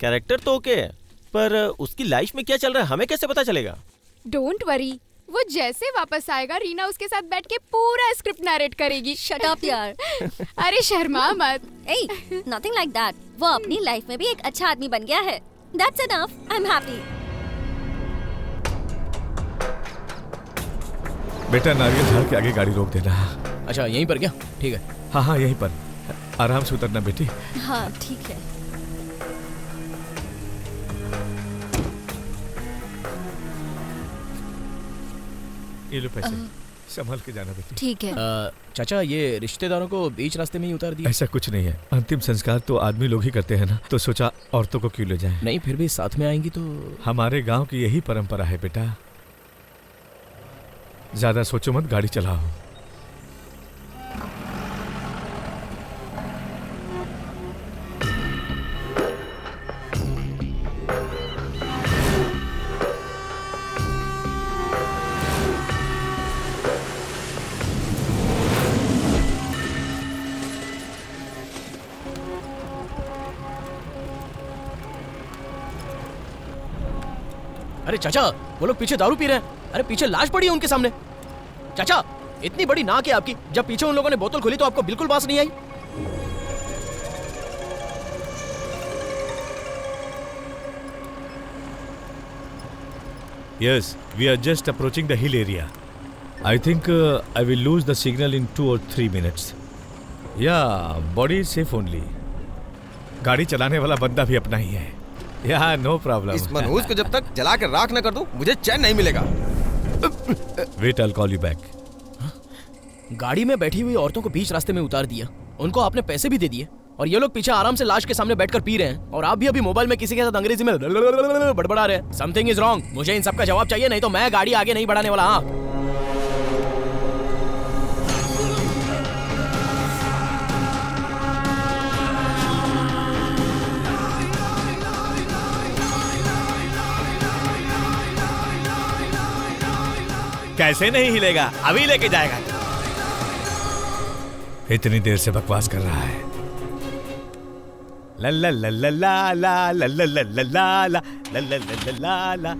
कैरेक्टर तो ओके है, पर उसकी लाइफ में क्या चल रहा है हमें कैसे पता चलेगा? डोंट वरी, वो जैसे वापस आएगा रीना उसके साथ बैठ के पूरा स्क्रिप्ट नरेट करेगी। शट अप यार। अरे शर्मा मत। ए, नथिंग लाइक दैट। वो अपनी लाइफ में भी एक अच्छा आदमी बन गया है। That's enough. I'm happy. बेटा नारियल झाड़ के आगे गाड़ी रोक देना। अच्छा यहीं पर क्या? ठीक है। हाँ हाँ यहीं पर, आराम से उतरना बेटी। हाँ ठीक है। ये लो पैसे, संभाल के जाना बेटी। ठीक है। चाचा ये रिश्तेदारों को बीच रास्ते में ही उतार दिया? ऐसा कुछ नहीं है, अंतिम संस्कार तो आदमी लोग ही करते हैं ना, तो सोचा औरतों को क्यों ले जाएं। नहीं फिर भी साथ में आएंगी तो। हमारे गांव की यही परंपरा है बेटा। ज्यादा सोचो मत, गाड़ी चलाओ। अरे चाचा वो लोग पीछे दारू पी रहे हैं। अरे पीछे लाश पड़ी है उनके सामने। चाचा इतनी बड़ी नाक है आपकी, जब पीछे उन लोगों ने बोतल खोली तो आपको बिल्कुल बास नहीं आई? Yes, we are just approaching the hill area. I think I will lose the signal in 2 or 3 minutes. Yeah, body is safe only. गाड़ी चलाने वाला बंदा भी अपना ही है। Yeah, no problem. इस मनहूस को जब तक जला कर राख न कर दूं, मुझे चैन नहीं मिलेगा। Wait, I will call you back. गाड़ी में बैठी हुई औरतों को बीच रास्ते में उतार दिया, उनको आपने पैसे भी दे दिए और ये लोग पीछे आराम से लाश के सामने बैठकर पी रहे हैं और आप भी अभी मोबाइल में किसी के साथ अंग्रेजी में बड़बड़ा रहे हैं। Something is wrong. मुझे इन सब का जवाब चाहिए, नहीं तो मैं गाड़ी आगे नहीं बढ़ाने वाला। हाँ, कैसे नहीं हिलेगा, अभी लेके जाएगा। इतनी देर से बकवास कर रहा है। ला ला ला ला ला ला ला ला ला ला ला ला ला ला ला ला ला।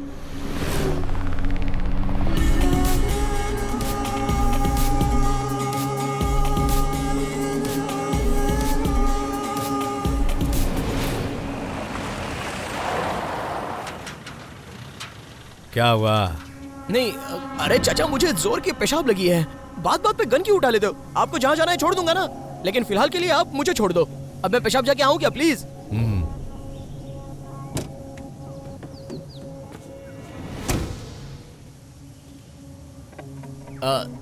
क्या हुआ? नहीं, अरे चाचा मुझे जोर की पेशाब लगी है। बात बात पे गन क्यों उठा लेते हो? आपको जहाँ जाना है छोड़ दूंगा ना, लेकिन फिलहाल के लिए आप मुझे छोड़ दो। अब मैं पेशाब जाके आऊँ क्या प्लीज?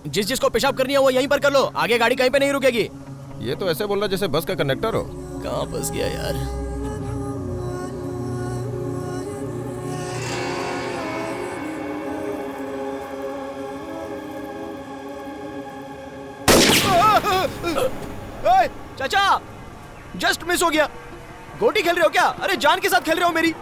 जिस जिसको पेशाब करनी है वो यहीं पर कर लो, आगे गाड़ी कहीं पे नहीं रुकेगी। ये तो ऐसे बोल रहा जैसे बस का कंडक्टर हो। कहाँ फंस गया यार। चाचा जस्ट मिस हो गया। गोटी खेल रहे हो क्या? अरे जान के साथ खेल रहे हो मेरी।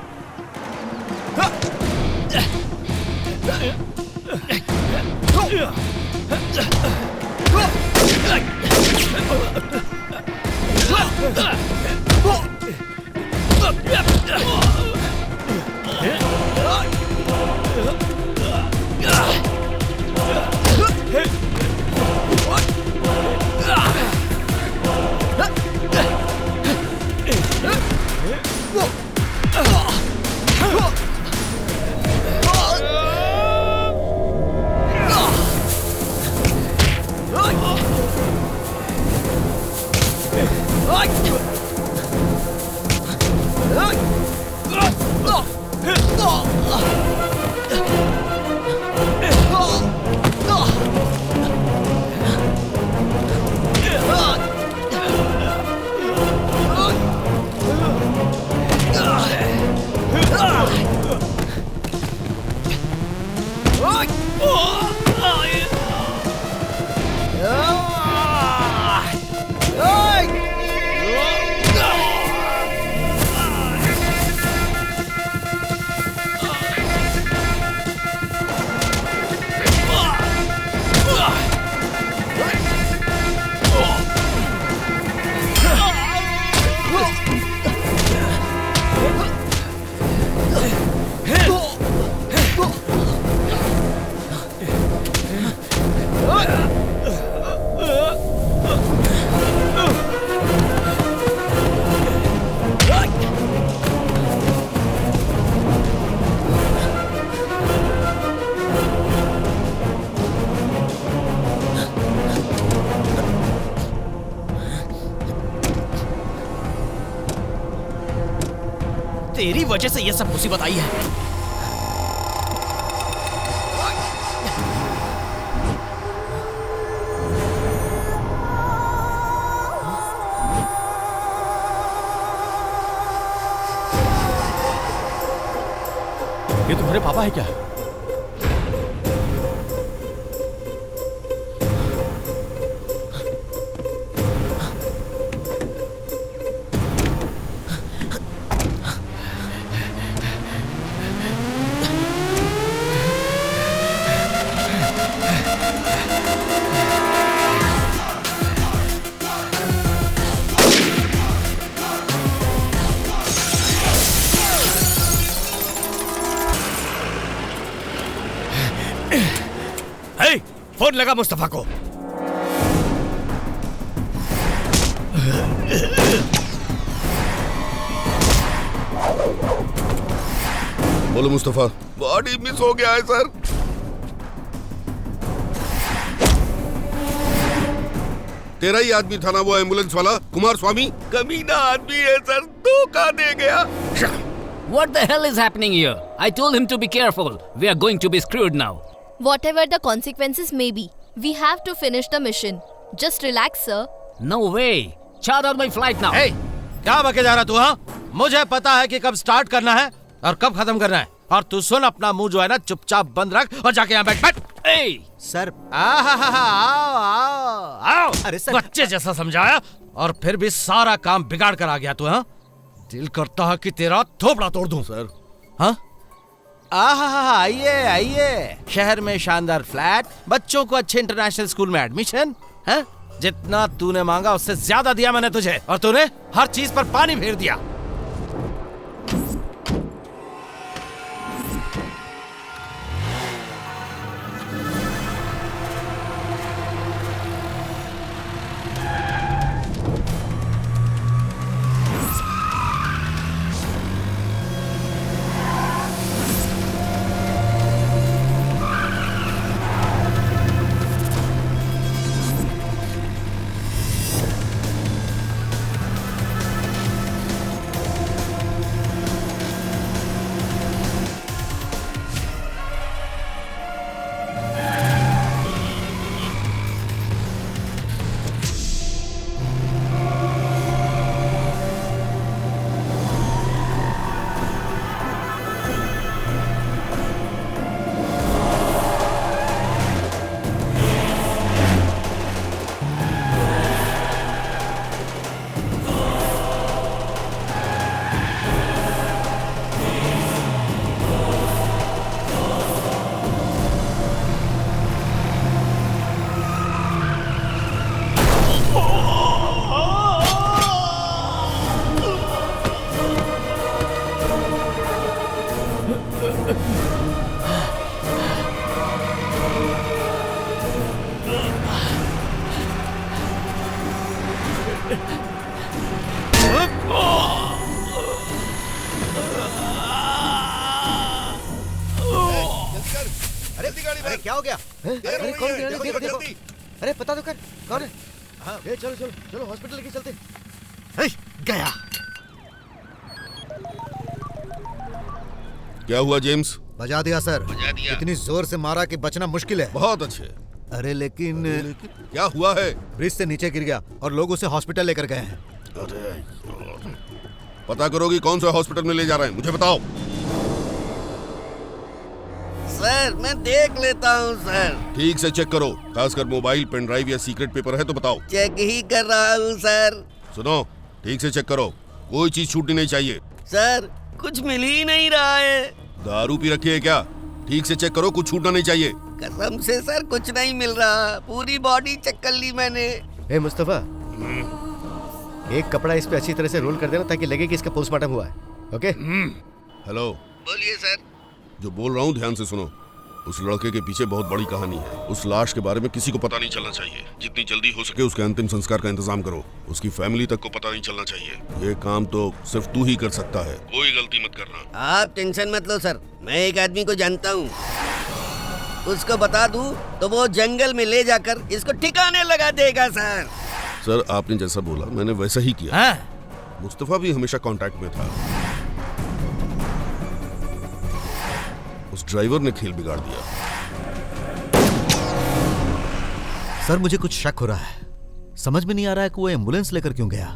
तेरी वजह से ये सब मुसीबत आई है। ये तुम्हारे पापा है क्या? फोन लगा मुस्तफा को। बोलो मुस्तफा। बॉडी मिस हो गया है सर। तेरा ही आदमी था ना वो एम्बुलेंस वाला कुमार स्वामी? कमीना आदमी है सर, धोखा दे गया। What the hell is happening here? I told him to be careful. We are going to be screwed now. Whatever the consequences may be, we have to finish the mission. Just relax, sir. No way. Charter my flight now. Hey, क्या बके जा रहा तू? हाँ, मुझे पता है कि कब स्टार्ट करना है और कब खत्म करना है। और तू सुन, अपना मुंह जो है ना चुपचाप बंद रख और जाके यहाँ बैठ। सर, आओ। अरे सर, बच्चे जैसा समझाया और फिर भी सारा काम बिगाड़ कर आ गया तू। हाँ, दिल करता है कि तेरा थोपड़ा तोड़ दूं। सर, हाँ, आइए आइए। शहर में शानदार फ्लैट, बच्चों को अच्छे इंटरनेशनल स्कूल में एडमिशन। हाँ, जितना तूने मांगा उससे ज्यादा दिया मैंने तुझे, और तूने हर चीज पर पानी फेर दिया। अरे क्या हो गया? अरे कौन गया? देखो। अरे पता तो कर कौन है? हाँ, चलो चलो चलो हॉस्पिटल लेके चलते। गया। क्या हुआ जेम्स? बजा दिया सर। बजा दिया। इतनी जोर से मारा कि बचना मुश्किल है। बहुत अच्छे। अरे लेकिन क्या हुआ है? ब्रिज से नीचे गिर गया और लोग उसे हॉस्पिटल लेकर गए हैं। अरे पता करो कि कौन सा हॉस्पिटल में ले जा रहे हैं, मुझे बताओ। सर मैं देख लेता हूँ सर। ठीक से चेक करो, खासकर मोबाइल, पेन ड्राइव या सीक्रेट पेपर है तो बताओ। चेक ही कर रहा हूँ सर। सुनो, ठीक से चेक करो, कोई चीज छूटनी नहीं चाहिए। सर कुछ मिल ही नहीं रहा है। दारू पी रखी है क्या? ठीक से चेक करो, कुछ छूटना नहीं चाहिए। कसम से सर कुछ नहीं मिल रहा, पूरी बॉडी चेक कर ली मैंने। ए मुस्तफा, एक कपड़ा इस पे अच्छी तरह से रोल कर देना ताकि लगे कि इसका पोस्टमार्टम हुआ है। ओके? हेलो। बोलिए सर। जो बोल रहा हूँ ध्यान से सुनो। उस लड़के के पीछे बहुत बड़ी कहानी है। उस लाश के बारे में किसी को पता नहीं चलना चाहिए। जितनी जल्दी हो सके उसके अंतिम संस्कार का इंतजाम करो। उसकी फैमिली तक को पता नहीं चलना चाहिए। ये काम तो सिर्फ तू ही कर सकता है, कोई गलती मत करना। आप टेंशन मत लो सर, मैं एक आदमी को जानता हूँ, उसको बता दूँ तो वो जंगल में ले जाकर इसको ठिकाने लगा देगा सर। सर आपने जैसा बोला मैंने वैसा ही किया। मुस्तफा भी हमेशा कांटेक्ट में था। उस ड्राइवर ने खेल बिगाड़ दिया। सर मुझे कुछ शक हो रहा है, समझ में नहीं आ रहा है कि वो एम्बुलेंस लेकर क्यों गया।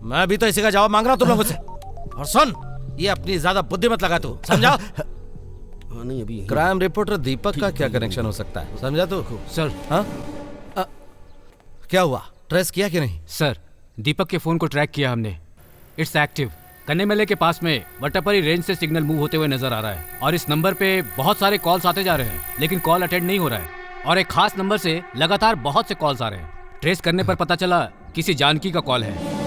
मैं भी तो इसी का जवाब मांग रहा हूँ तुम लोगों से। और सुन, ये अपनी ज्यादा बुद्धि मत लगा तू, समझा? नहीं अभी क्राइम रिपोर्टर दीपक का क्या कनेक्शन हो सकता है, समझा तू? सर। हाँ, क्या हुआ? ट्रेस किया कि नहीं? सर दीपक के फोन को ट्रैक किया हमने, इट्स एक्टिव। कन्नेमले के पास में वट्टापरी रेंज से सिग्नल मूव होते हुए नजर आ रहा है और इस नंबर पे बहुत सारे कॉल्स आते जा रहे हैं, लेकिन कॉल अटेंड नहीं हो रहा है और एक खास नंबर से लगातार बहुत से कॉल्स आ रहे हैं। ट्रेस करने पर पता चला किसी जानकी का कॉल है।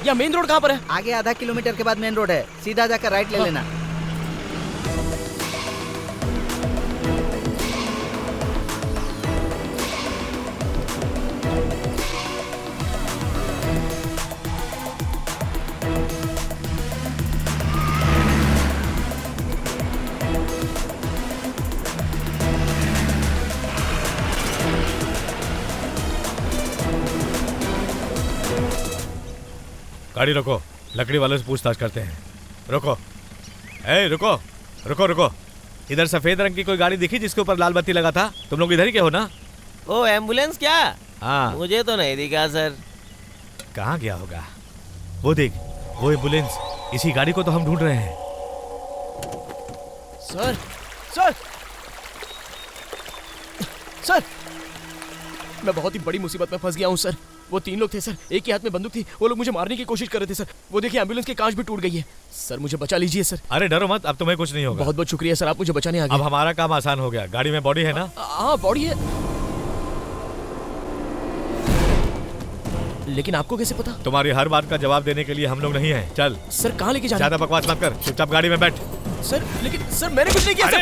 या मेन रोड कहाँ पर है? आगे आधा किलोमीटर के बाद मेन रोड है, सीधा जाकर राइट ले लेना। गाड़ी रोको, लकड़ी वालों से पूछताछ करते हैं। रोको, ए रुको रुको रुको। इधर सफेद रंग की कोई गाड़ी दिखी जिसके ऊपर लाल बत्ती लगा था? तुम लोग इधर ही के हो ना? ओ एम्बुलेंस क्या? हाँ। मुझे तो नहीं दिखा सर। कहाँ गया होगा? वो देख, वो एम्बुलेंस, इसी गाड़ी को तो हम ढूंढ रहे हैं। सर सर सर, मैं बहुत ही बड़ी मुसीबत में फंस गया हूँ सर। वो 3 लोग थे सर, एक के हाथ में बंदूक थी, वो लोग मुझे मारने की कोशिश कर रहे थे सर। वो देखिए एम्बुलेंस की कांच भी टूट गई है सर, मुझे बचा लीजिए सर। अरे डरो मत, अब तुम्हें कुछ नहीं होगा। बहुत बहुत शुक्रिया सर, आप मुझे बचाने आ गए। अब हमारा काम आसान हो गया। गाड़ी में बॉडी है ना? हाँ बॉडी है, लेकिन आपको कैसे पता? तुम्हारी हर बात का जवाब देने के लिए हम लोग नहीं हैं। चल सर, कहाँ लेके जाना? ज्यादा बकवास मत कर, चुपचाप गाड़ी में बैठ। सर लेकिन सर मैंने कुछ नहीं किया सर।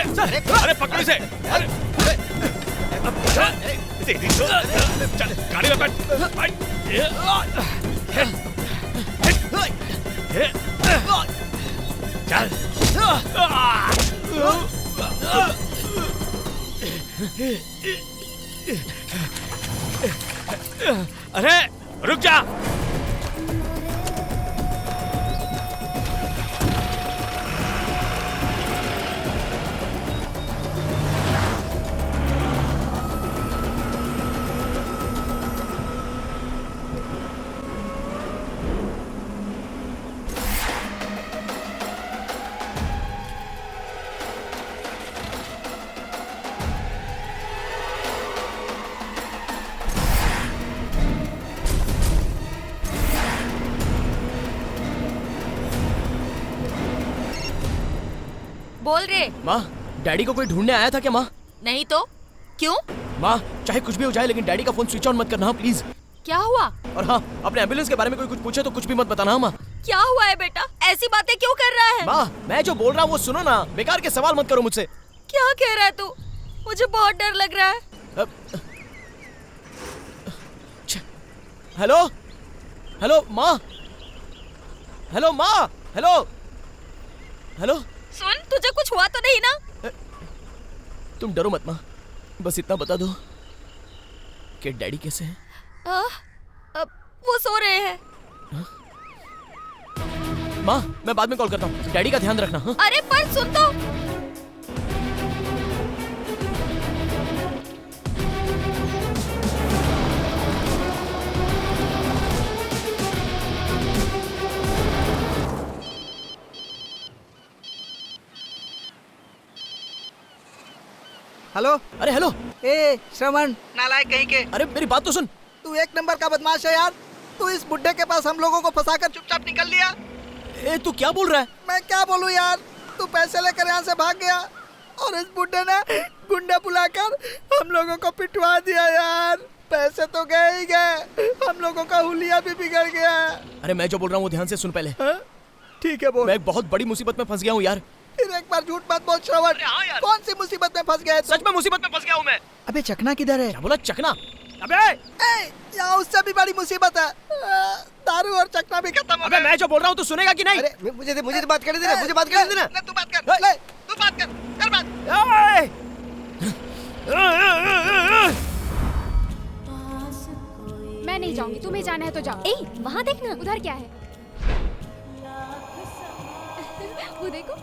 अरे पकड़ इसे। चल गाड़ी में बैठ। अरे रुक जा। बोल रे। माँ, डैडी को कोई ढूंढने आया था क्या माँ? नहीं तो क्यों? माँ, चाहे कुछ भी हो जाए लेकिन डैडी का फोन स्विच ऑन मत करना हाँ प्लीज। क्या हुआ? और हाँ, अपने एम्बुलेंस के बारे में कोई कुछ पूछे तो कुछ भी मत बताना माँ। क्या हुआ है बेटा? ऐसी बातें क्यों कर रहा है? माँ, मैं जो बोल रहा हूँ वो सुनो ना, बेकार के सवाल मत करो मुझसे। क्या कह रहा है तू? मुझे बहुत डर लग रहा है। हेलो हेलो माँ, हेलो माँ, हेलो हेलो। सुन, तुझे कुछ हुआ तो नहीं ना? तुम डरो मत माँ, बस इतना बता दो कि डैडी कैसे हैं? वो सो रहे हैं। माँ, मैं बाद में कॉल करता हूँ, डैडी का ध्यान रखना। हाँ? अरे पर सुन तो। हेलो। अरे हेलो। ए श्रवण, नालायक कहीं के। अरे मेरी बात तो सुन। तू एक नंबर का बदमाश है यार। तू इस बुड्ढे के पास हम लोगों को फंसाकर चुपचाप निकल लिया। ए तू क्या बोल रहा है? मैं क्या बोलूं यार, तू पैसे लेकर यहाँ से भाग गया और इस बुड्ढे ने गुंडा बुलाकर हम लोगों को पिटवा दिया यार। पैसे तो गए ही गए, हम लोगों का हुलिया भी बिगड़ गया। अरे मैं जो बोल रहा हूँ वो ध्यान से सुन पहले। ठीक है बोल। मैं एक बहुत बड़ी मुसीबत में फंस गया हूँ यार। फिर एक बार झूठ मत बोल श्रवण। कौन सी मुसीबत में फंस गया? सच में मुसीबत में फंस गया हूँ मैं। अबे चकना किधर है? क्या बोला चकना? अबे यहाँ उससे भी बड़ी मुसीबत है, दारू और चकना भी खत्म हो गया। अबे मैं जो बोल रहा हूँ तू सुनेगा कि नहीं? अरे मुझे तो बात करने देना, मुझे बात करने देना। तू बात कर, ले तू बात कर बात। मैं नहीं जाऊंगी, तुम्हें जाना है तो जाओ। ए, वहाँ देखना। उधर क्या है? वो देखो।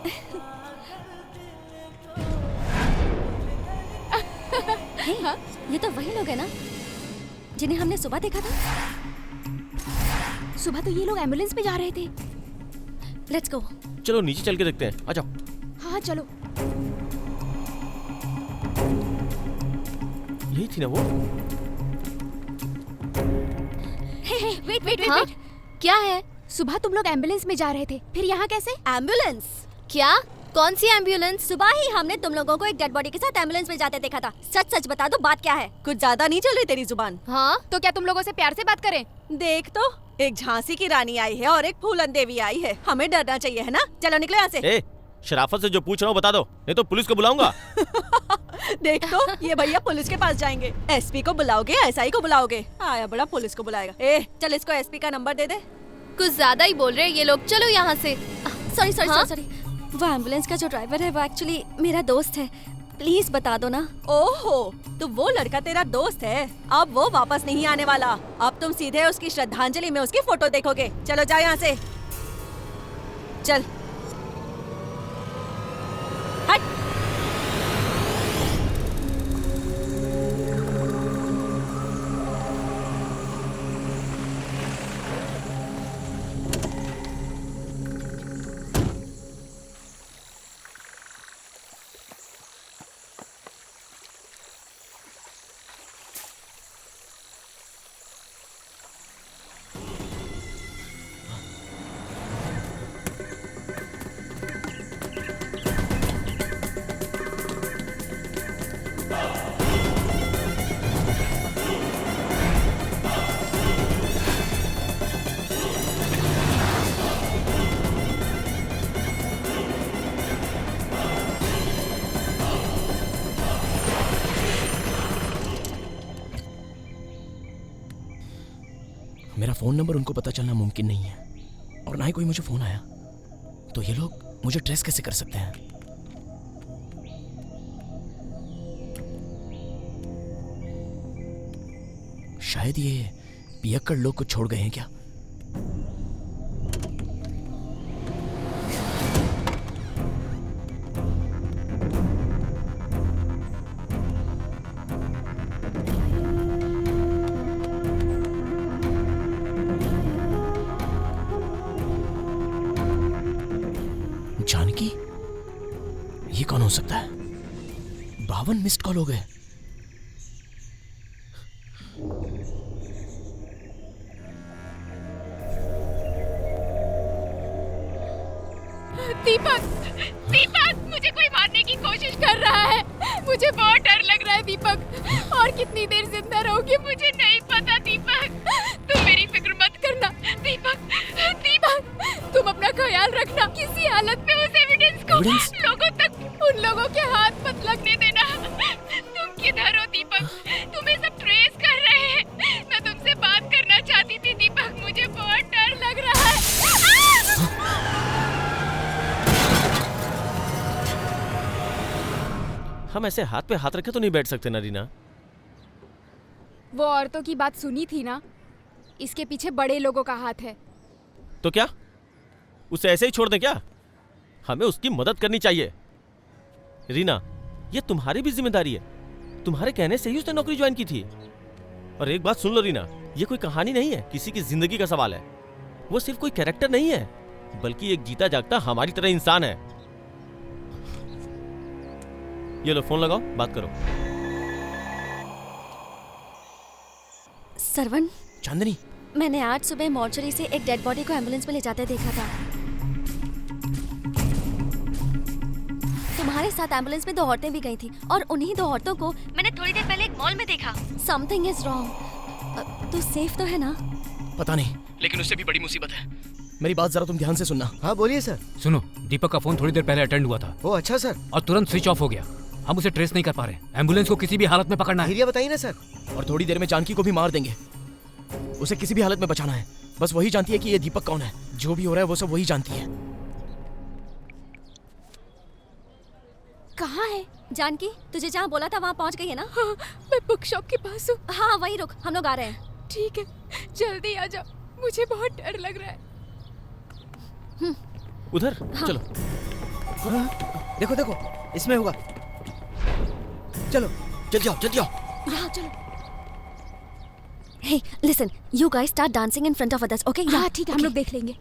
हाँ? ये तो वही लोग हैं ना जिन्हें हमने सुबह देखा था। सुबह तो ये लोग एम्बुलेंस में जा रहे थे। Let's go. चलो नीचे चल के देखते हैं, आ जाओ। हाँ चलो। यही थी ना वो? वेट वेट हाँ? वेट। क्या है? सुबह तुम लोग एम्बुलेंस में जा रहे थे, फिर यहाँ कैसे? एम्बुलेंस? क्या? कौन सी एम्बुलेंस? सुबह ही हमने तुम लोगों को एक डेड बॉडी के साथ एम्बुलेंस में जाते देखा था। सच सच बता दो, बात क्या है? कुछ ज्यादा नहीं चल रही तेरी जुबान? हाँ, तो क्या तुम लोगों से प्यार से बात करें? देख तो, एक झांसी की रानी आई है और एक फूलन देवी आई है। हमें डरना चाहिए, है ना? चलो निकलो यहाँ से। शराफत से जो पूछ रहा हूँ बता दो, नहीं तो पुलिस को बुलाऊंगा। देख तो, ये भैया पुलिस के पास जाएंगे। एसपी को बुलाओगे, एसआई को बुलाओगे? आया बड़ा पुलिस को बुलाएगा। चल इसको एसपी का नंबर दे दे। कुछ ज्यादा ही बोल रहे हैं ये लोग, चलो यहाँ से। सॉरी सॉरी सॉरी, वो एम्बुलेंस का जो ड्राइवर है वो एक्चुअली मेरा दोस्त है। प्लीज बता दो ना। ओहो, तो वो लड़का तेरा दोस्त है? अब वो वापस नहीं आने वाला। अब तुम सीधे उसकी श्रद्धांजलि में उसकी फोटो देखोगे। चलो जाओ यहाँ से, चल। हट। मेरा फोन नंबर उनको पता चलना मुमकिन नहीं है, और ना ही कोई मुझे फोन आया, तो ये लोग मुझे ट्रेस कैसे कर सकते हैं? शायद ये पियक्कड़ लोग को छोड़ गए हैं क्या? जानकी, ये कौन हो सकता है? 52 मिस्ड कॉल हो गए। दीपक, दीपक, मुझे कोई मारने की कोशिश कर रहा है। मुझे बहुत डर लग रहा है दीपक। और कितनी देर जिंदा रहोगे मुझे नहीं पता दीपक। तुम मेरी फिक्र मत करना दीपक। दीपक, तुम अपना ख्याल रखना। किसी हालत में उस एविडेंस को लोगों तक, उन लोगों के हाथ मत लगने देना। तुम किधर हो दीपक? तुम्हें सब ट्रेस कर रहे हैं। मैं तुमसे बात करना चाहती थी दीपक, मुझे बहुत डर लग रहा है। हम ऐसे हाथ पे हाथ रखे तो नहीं बैठ सकते ना रीना। वो औरतों की बात सुनी थी ना, इसके पीछे बड़े लोगों का हाथ है। तो क्या उसे ऐसे ही छोड़ दें क्या? हमें उसकी मदद करनी चाहिए। रीना, ये तुम्हारी भी जिम्मेदारी है। तुम्हारे कहने से ही उसने नौकरी ज्वाइन की थी। और एक बात सुन लो रीना, ये कोई कहानी नहीं है, किसी की जिंदगी का सवाल है। वो सिर्फ कोई कैरेक्टर नहीं है, बल्कि एक जीता जागता हमारी तरह इंसान है। ये लो फोन लगाओ, बात करो। सरवन, चांदनी, मैंने आज सुबह मॉर्चरी से एक डेड बॉडी को एम्बुलेंस में ले जाते देखा था। तुम्हारे साथ एम्बुलेंस में 2 औरतें भी गई थी, और उन्हीं 2 औरतों को मैंने थोड़ी देर पहले एक मॉल में देखा। Something is wrong. तू सेफ तो है ना? पता नहीं, लेकिन उससे भी बड़ी मुसीबत है। मेरी बात जरा तुम ध्यान से सुनना। हाँ बोलिए सर। सुनो, दीपक का फोन थोड़ी देर पहले अटेंड हुआ था। ओ अच्छा सर। और तुरंत स्विच ऑफ हो गया। हम उसे ट्रेस नहीं कर पा रहे। एम्बुलेंस को किसी भी हालत में पकड़ना है। एरिया बताइए ना सर। और थोड़ी देर में जानकी को भी मार देंगे। उसे किसी भी हालत में बचाना है। बस वही जानती है कि ये दीपक कौन है। जो भी हो रहा है वो सब वही जानती है। कहाँ है जानकी? तुझे जहाँ बोला था वहाँ पहुँच गई है ना? हाँ, मैं बुक शॉप के पास हूँ। हाँ वहीं रुक, हम लोग आ रहे हैं। ठीक है, जल्दी आ जाओ, मुझे बहुत डर लग रहा है। उधर चलो। देखो देखो, इसमें होगा। चलो जल्दी आओ, जल्दी आओ। यहाँ चलो। Hey, listen, you guys start dancing in front of others, okay? हाँ ठीक है, हम लोग देख लेंगे।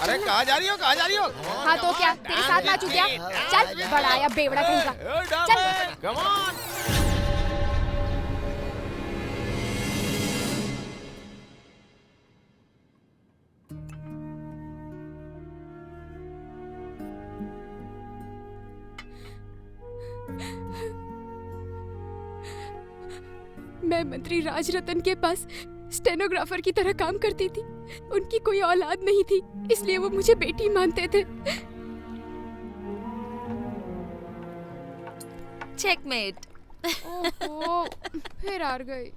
अरे कहाँ जा रही हो, कहाँ जा रही हो? हाँ तो क्या, तेरे साथ नाचू क्या? चल बड़ा या बेवड़ा कहीं का। चल। Come on. मैं मंत्री राजरतन के पास स्टेनोग्राफर की तरह काम करती थी। उनकी कोई औलाद नहीं थी, इसलिए वो मुझे बेटी मानते थे। चेकमेट। ओहो, फिर हार गई।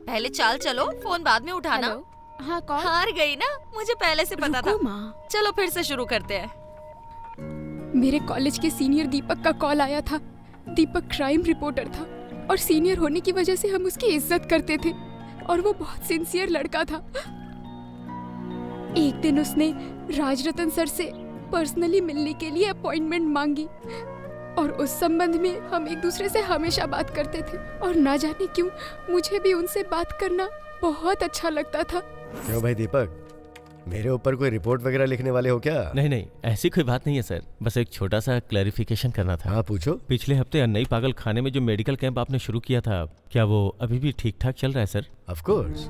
पहले चाल चलो, फोन बाद में उठाना। हाँ कौन? हार गई ना, मुझे पहले से पता था। चलो फिर से शुरू करते हैं। मेरे कॉलेज के सीनियर दीपक का कॉल आया था। दीपक क्राइम रिपोर्टर था और सीनियर होने की वजह से हम उसकी इज्जत करते थे और वो बहुत सिंसियर लड़का था। एक दिन उसने राजरतन सर से पर्सनली मिलने के लिए अपॉइंटमेंट मांगी और उस संबंध में हम एक दूसरे से हमेशा बात करते थे और ना जाने क्यों मुझे भी उनसे बात करना बहुत अच्छा लगता था। क्यों भाई दीपक, मेरे ऊपर कोई रिपोर्ट वगैरह लिखने वाले हो क्या? नहीं नहीं, ऐसी कोई बात नहीं है सर, बस एक छोटा सा क्लैरिफिकेशन करना था। हाँ पूछो। पिछले हफ्ते अन्नई पागल खाने में जो मेडिकल कैंप आपने शुरू किया था, क्या वो अभी भी ठीक ठाक चल रहा है sir? Of course,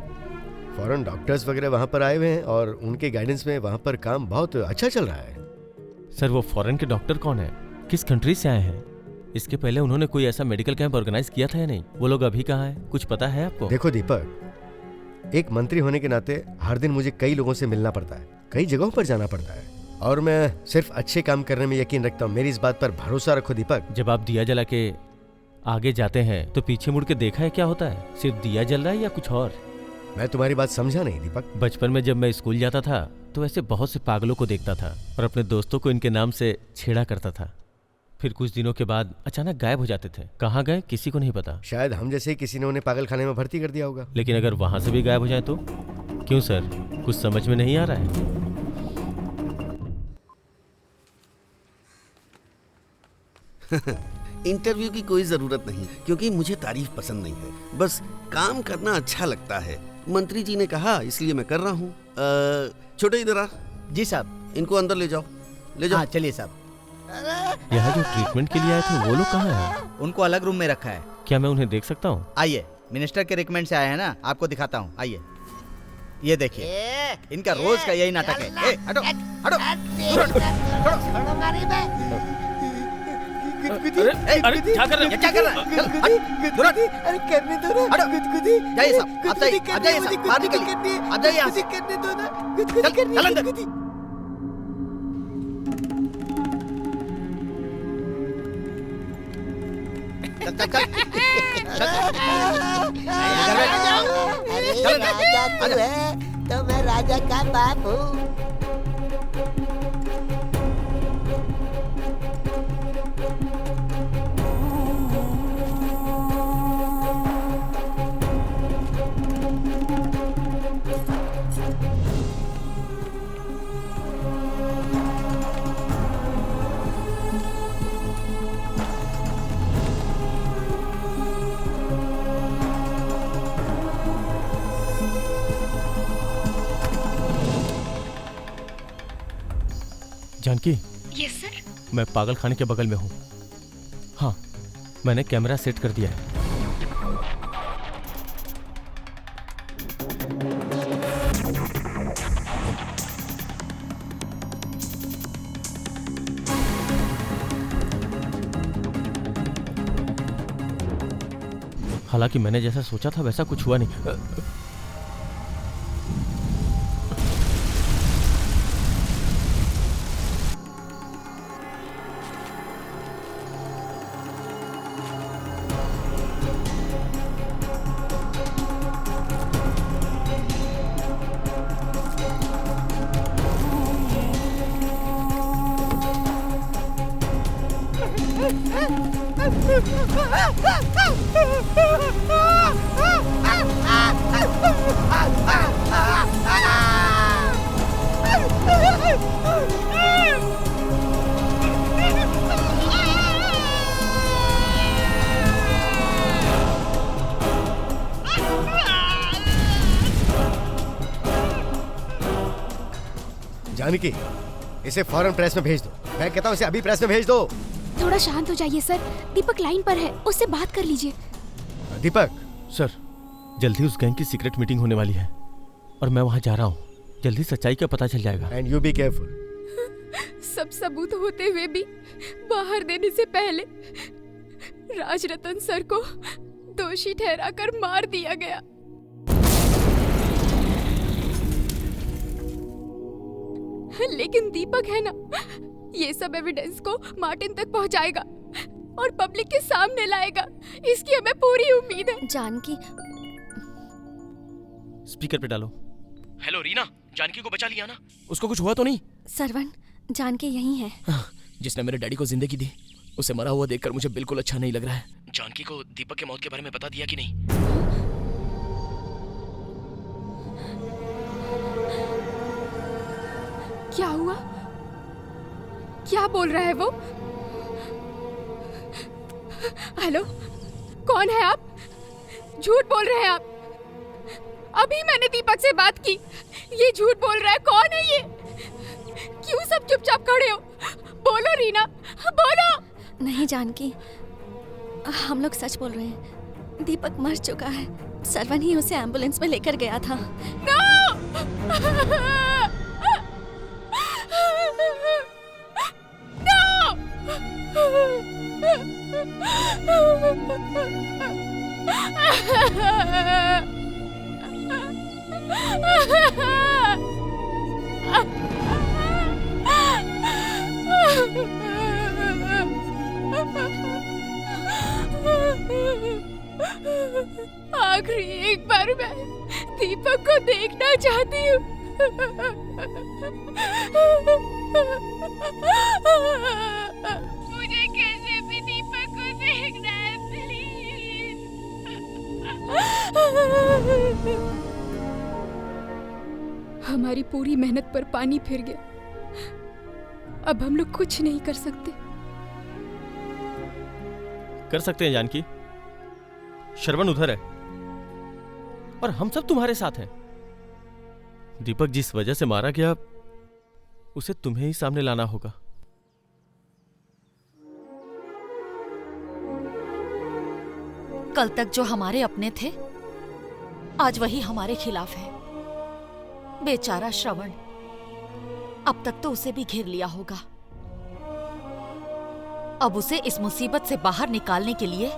foreign doctors वगैरह वहाँ पर आए हुए हैं और उनके गाइडेंस में वहाँ पर काम बहुत अच्छा चल रहा है। सर वो फॉरेन के डॉक्टर कौन है, किस कंट्री से आए हैं? इसके पहले उन्होंने कोई ऐसा मेडिकल कैंप ऑर्गेनाइज किया था या नहीं? वो लोग अभी कहाँ हैं, कुछ पता है आपको? देखो दीपक, एक मंत्री होने के नाते हर दिन मुझे कई लोगों से मिलना पड़ता है, कई जगहों पर जाना पड़ता है और मैं सिर्फ अच्छे काम करने में यकीन रखता हूँ। मेरी इस बात पर भरोसा रखो दीपक। जब आप दिया जला के आगे जाते हैं तो पीछे मुड़ के देखा है क्या होता है? सिर्फ दिया जल रहा है या कुछ और? मैं तुम्हारी बात समझा नहीं दीपक। बचपन में जब मैं स्कूल जाता था तो ऐसे बहुत से पागलों को देखता था और अपने दोस्तों को इनके नाम से छेड़ा करता था। फिर कुछ दिनों के बाद अचानक गायब हो जाते थे। कहाँ गए किसी को नहीं पता। शायद हम जैसे किसी ने उन्हें पागल खाने में भर्ती कर दिया होगा। लेकिन अगर वहां से भी गायब हो जाए तो? क्यों सर, कुछ समझ में नहीं आ रहा है? इंटरव्यू की कोई जरूरत नहीं, क्योंकि मुझे तारीफ पसंद नहीं है, बस काम करना अच्छा लगता है। मंत्री जी ने कहा इसलिए मैं कर रहा हूँ। छोटे इधर आ। जी साहब। इनको अंदर ले जाओ, ले जाओ। हाँ चलिए साहब। यहाँ जो ट्रीटमेंट के लिए आए थे वो लोग कहाँ हैं? उनको अलग रूम में रखा है। क्या मैं उन्हें देख सकता हूँ? आइए, मिनिस्टर के रिकमेंड से आए हैं ना, आपको दिखाता हूँ। आइए, ये देखिए, इनका रोज का यही नाटक है। ए, हटो, हटो, अरे क्या कर रहे हो? क्या कर रहा है? अरे करने दो ना। हटो, जाइए साहब, आप जाइए, आप जाइए साहब, बाहर निकलिए, आप जाइए यहाँ से। करने दो ना, चल अंदर। अरे राजा तू है तो मैं राजा का बाप हूँ। जानकी। Yes sir. मैं पागल खाने के बगल में हूँ। हाँ, मैंने कैमरा सेट कर दिया है। हालांकि मैंने जैसा सोचा था वैसा कुछ हुआ नहीं। जानकी, इसे फौरन प्रेस में भेज दो। मैं कहता हूँ इसे अभी प्रेस में भेज दो। थोड़ा शांत हो जाइए सर। दीपक लाइन पर है, उससे बात कर लीजिए। दीपक। सर, जल्दी उस गैंग की सीक्रेट मीटिंग होने वाली है और मैं वहां जा रहा हूँ। जल्दी सच्चाई का पता चल जाएगा। And you be careful. सब सबूत होते हुए भी बाहर देने से पहले राजरतन सर को दोषी ठहराकर मार दिया गया। लेकिन दीपक है ना, ये सब एविडेंस को मार्टिन तक पहुंचाएगा और पब्लिक के सामने लाएगा। इसकी हमें पूरी उम्मीद है। जानकी, स्पीकर पे डालो। हेलो रीना, जानकी को बचा लिया ना? उसको कुछ हुआ तो नहीं? सरवण, जानकी यहीं है। जिसने मेरे डैडी को जिंदगी दी, उसे मरा हुआ देखकर मुझे बिल्कुल अच्छा नहीं लग रहा है। जानकी को दीपक के मौत के बारे में बता दिया कि नहीं? क्या हुआ? क्या बोल रहा है वो? हेलो, कौन है आप? झूठ बोल रहे हैं आप। अभी मैंने दीपक से बात की। ये झूठ बोल रहा है। कौन है ये? क्यों सब चुपचाप खड़े हो? बोलो रीना, बोलो। नहीं जानकी, हम लोग सच बोल रहे हैं। दीपक मर चुका है। सरवण ही उसे एम्बुलेंस में लेकर गया था। आखिरी एक बार मैं दीपक को देखना चाहती हूँ। मुझे कैसे भी दीपक को देखना है, प्लीज। हमारी पूरी मेहनत पर पानी फिर गया। अब हम लोग कुछ नहीं कर सकते। कर सकते हैं जानकी। श्रवण उधर है और हम सब तुम्हारे साथ हैं। दीपक जिस वजह से मारा गया, उसे तुम्हें ही सामने लाना होगा। कल तक जो हमारे अपने थे, आज वही हमारे खिलाफ है। बेचारा श्रवण, अब तक तो उसे भी घेर लिया होगा। अब उसे इस मुसीबत से बाहर निकालने के लिए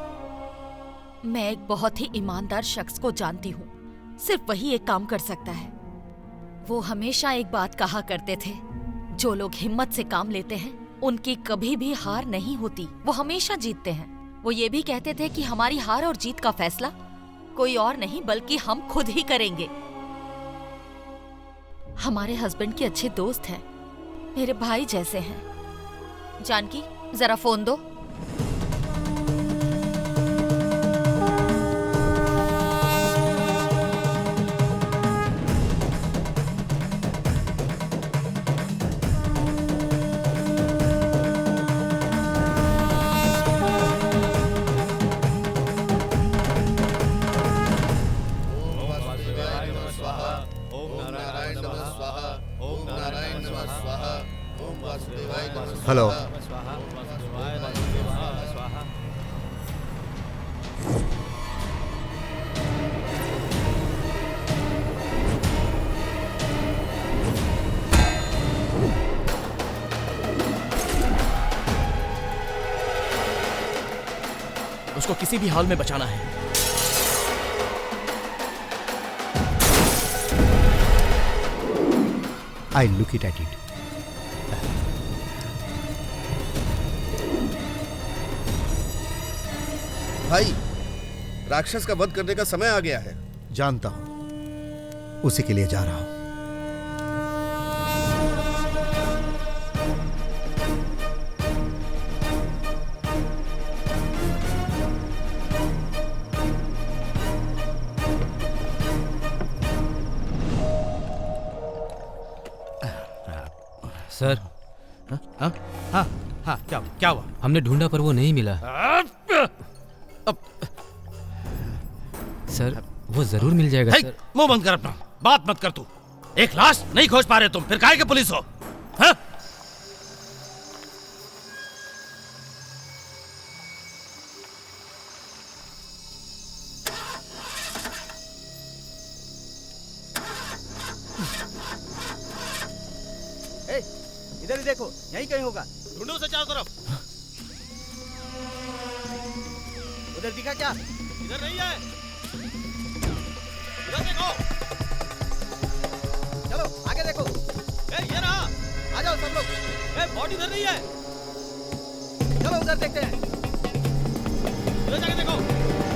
मैं एक बहुत ही ईमानदार शख्स को जानती हूँ। सिर्फ वही एक काम कर सकता है। वो हमेशा एक बात कहा करते थे, जो लोग हिम्मत से काम लेते हैं उनकी कभी भी हार नहीं होती, वो हमेशा जीतते हैं। वो ये भी कहते थे कि हमारी हार और जीत का फैसला कोई और नहीं बल्कि हम खुद ही करेंगे। हमारे हस्बैंड के अच्छे दोस्त हैं, मेरे भाई जैसे हैं। जानकी, जरा फोन दो। हेलो। उसको किसी भी हाल में बचाना है। I look it at it. भाई, राक्षस का वध करने का समय आ गया है। जानता हूं, उसी के लिए जा रहा हूं। सर। हाँ हाँ हाँ, क्या हुआ? हमने ढूंढा पर वो नहीं मिला। सर वो जरूर मिल जाएगा सर। मुंह बंद कर अपना, बात मत कर तू। एक लाश नहीं खोज पा रहे तुम, फिर काहे के पुलिस हो? हाँ? इधर ही देखो, यहीं कहीं होगा। ढूंढो उसे चारों तरफ। उधर दिखा क्या? इधर नहीं है। इधर देखो। चलो आगे देखो। ये रहा। आ जाओ सब लोग। बॉडी इधर नहीं है। चलो उधर देखते हैं। उधर जाके देखो।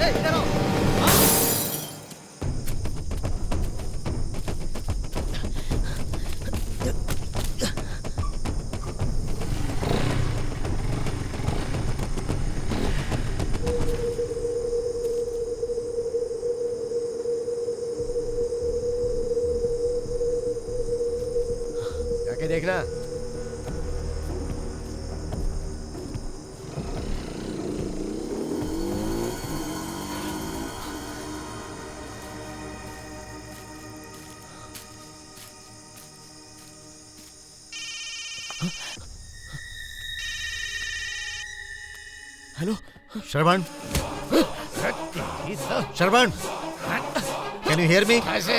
इधर आओ। जाके देखना। Hello Shravan, Shravan, can you hear me? कैसे?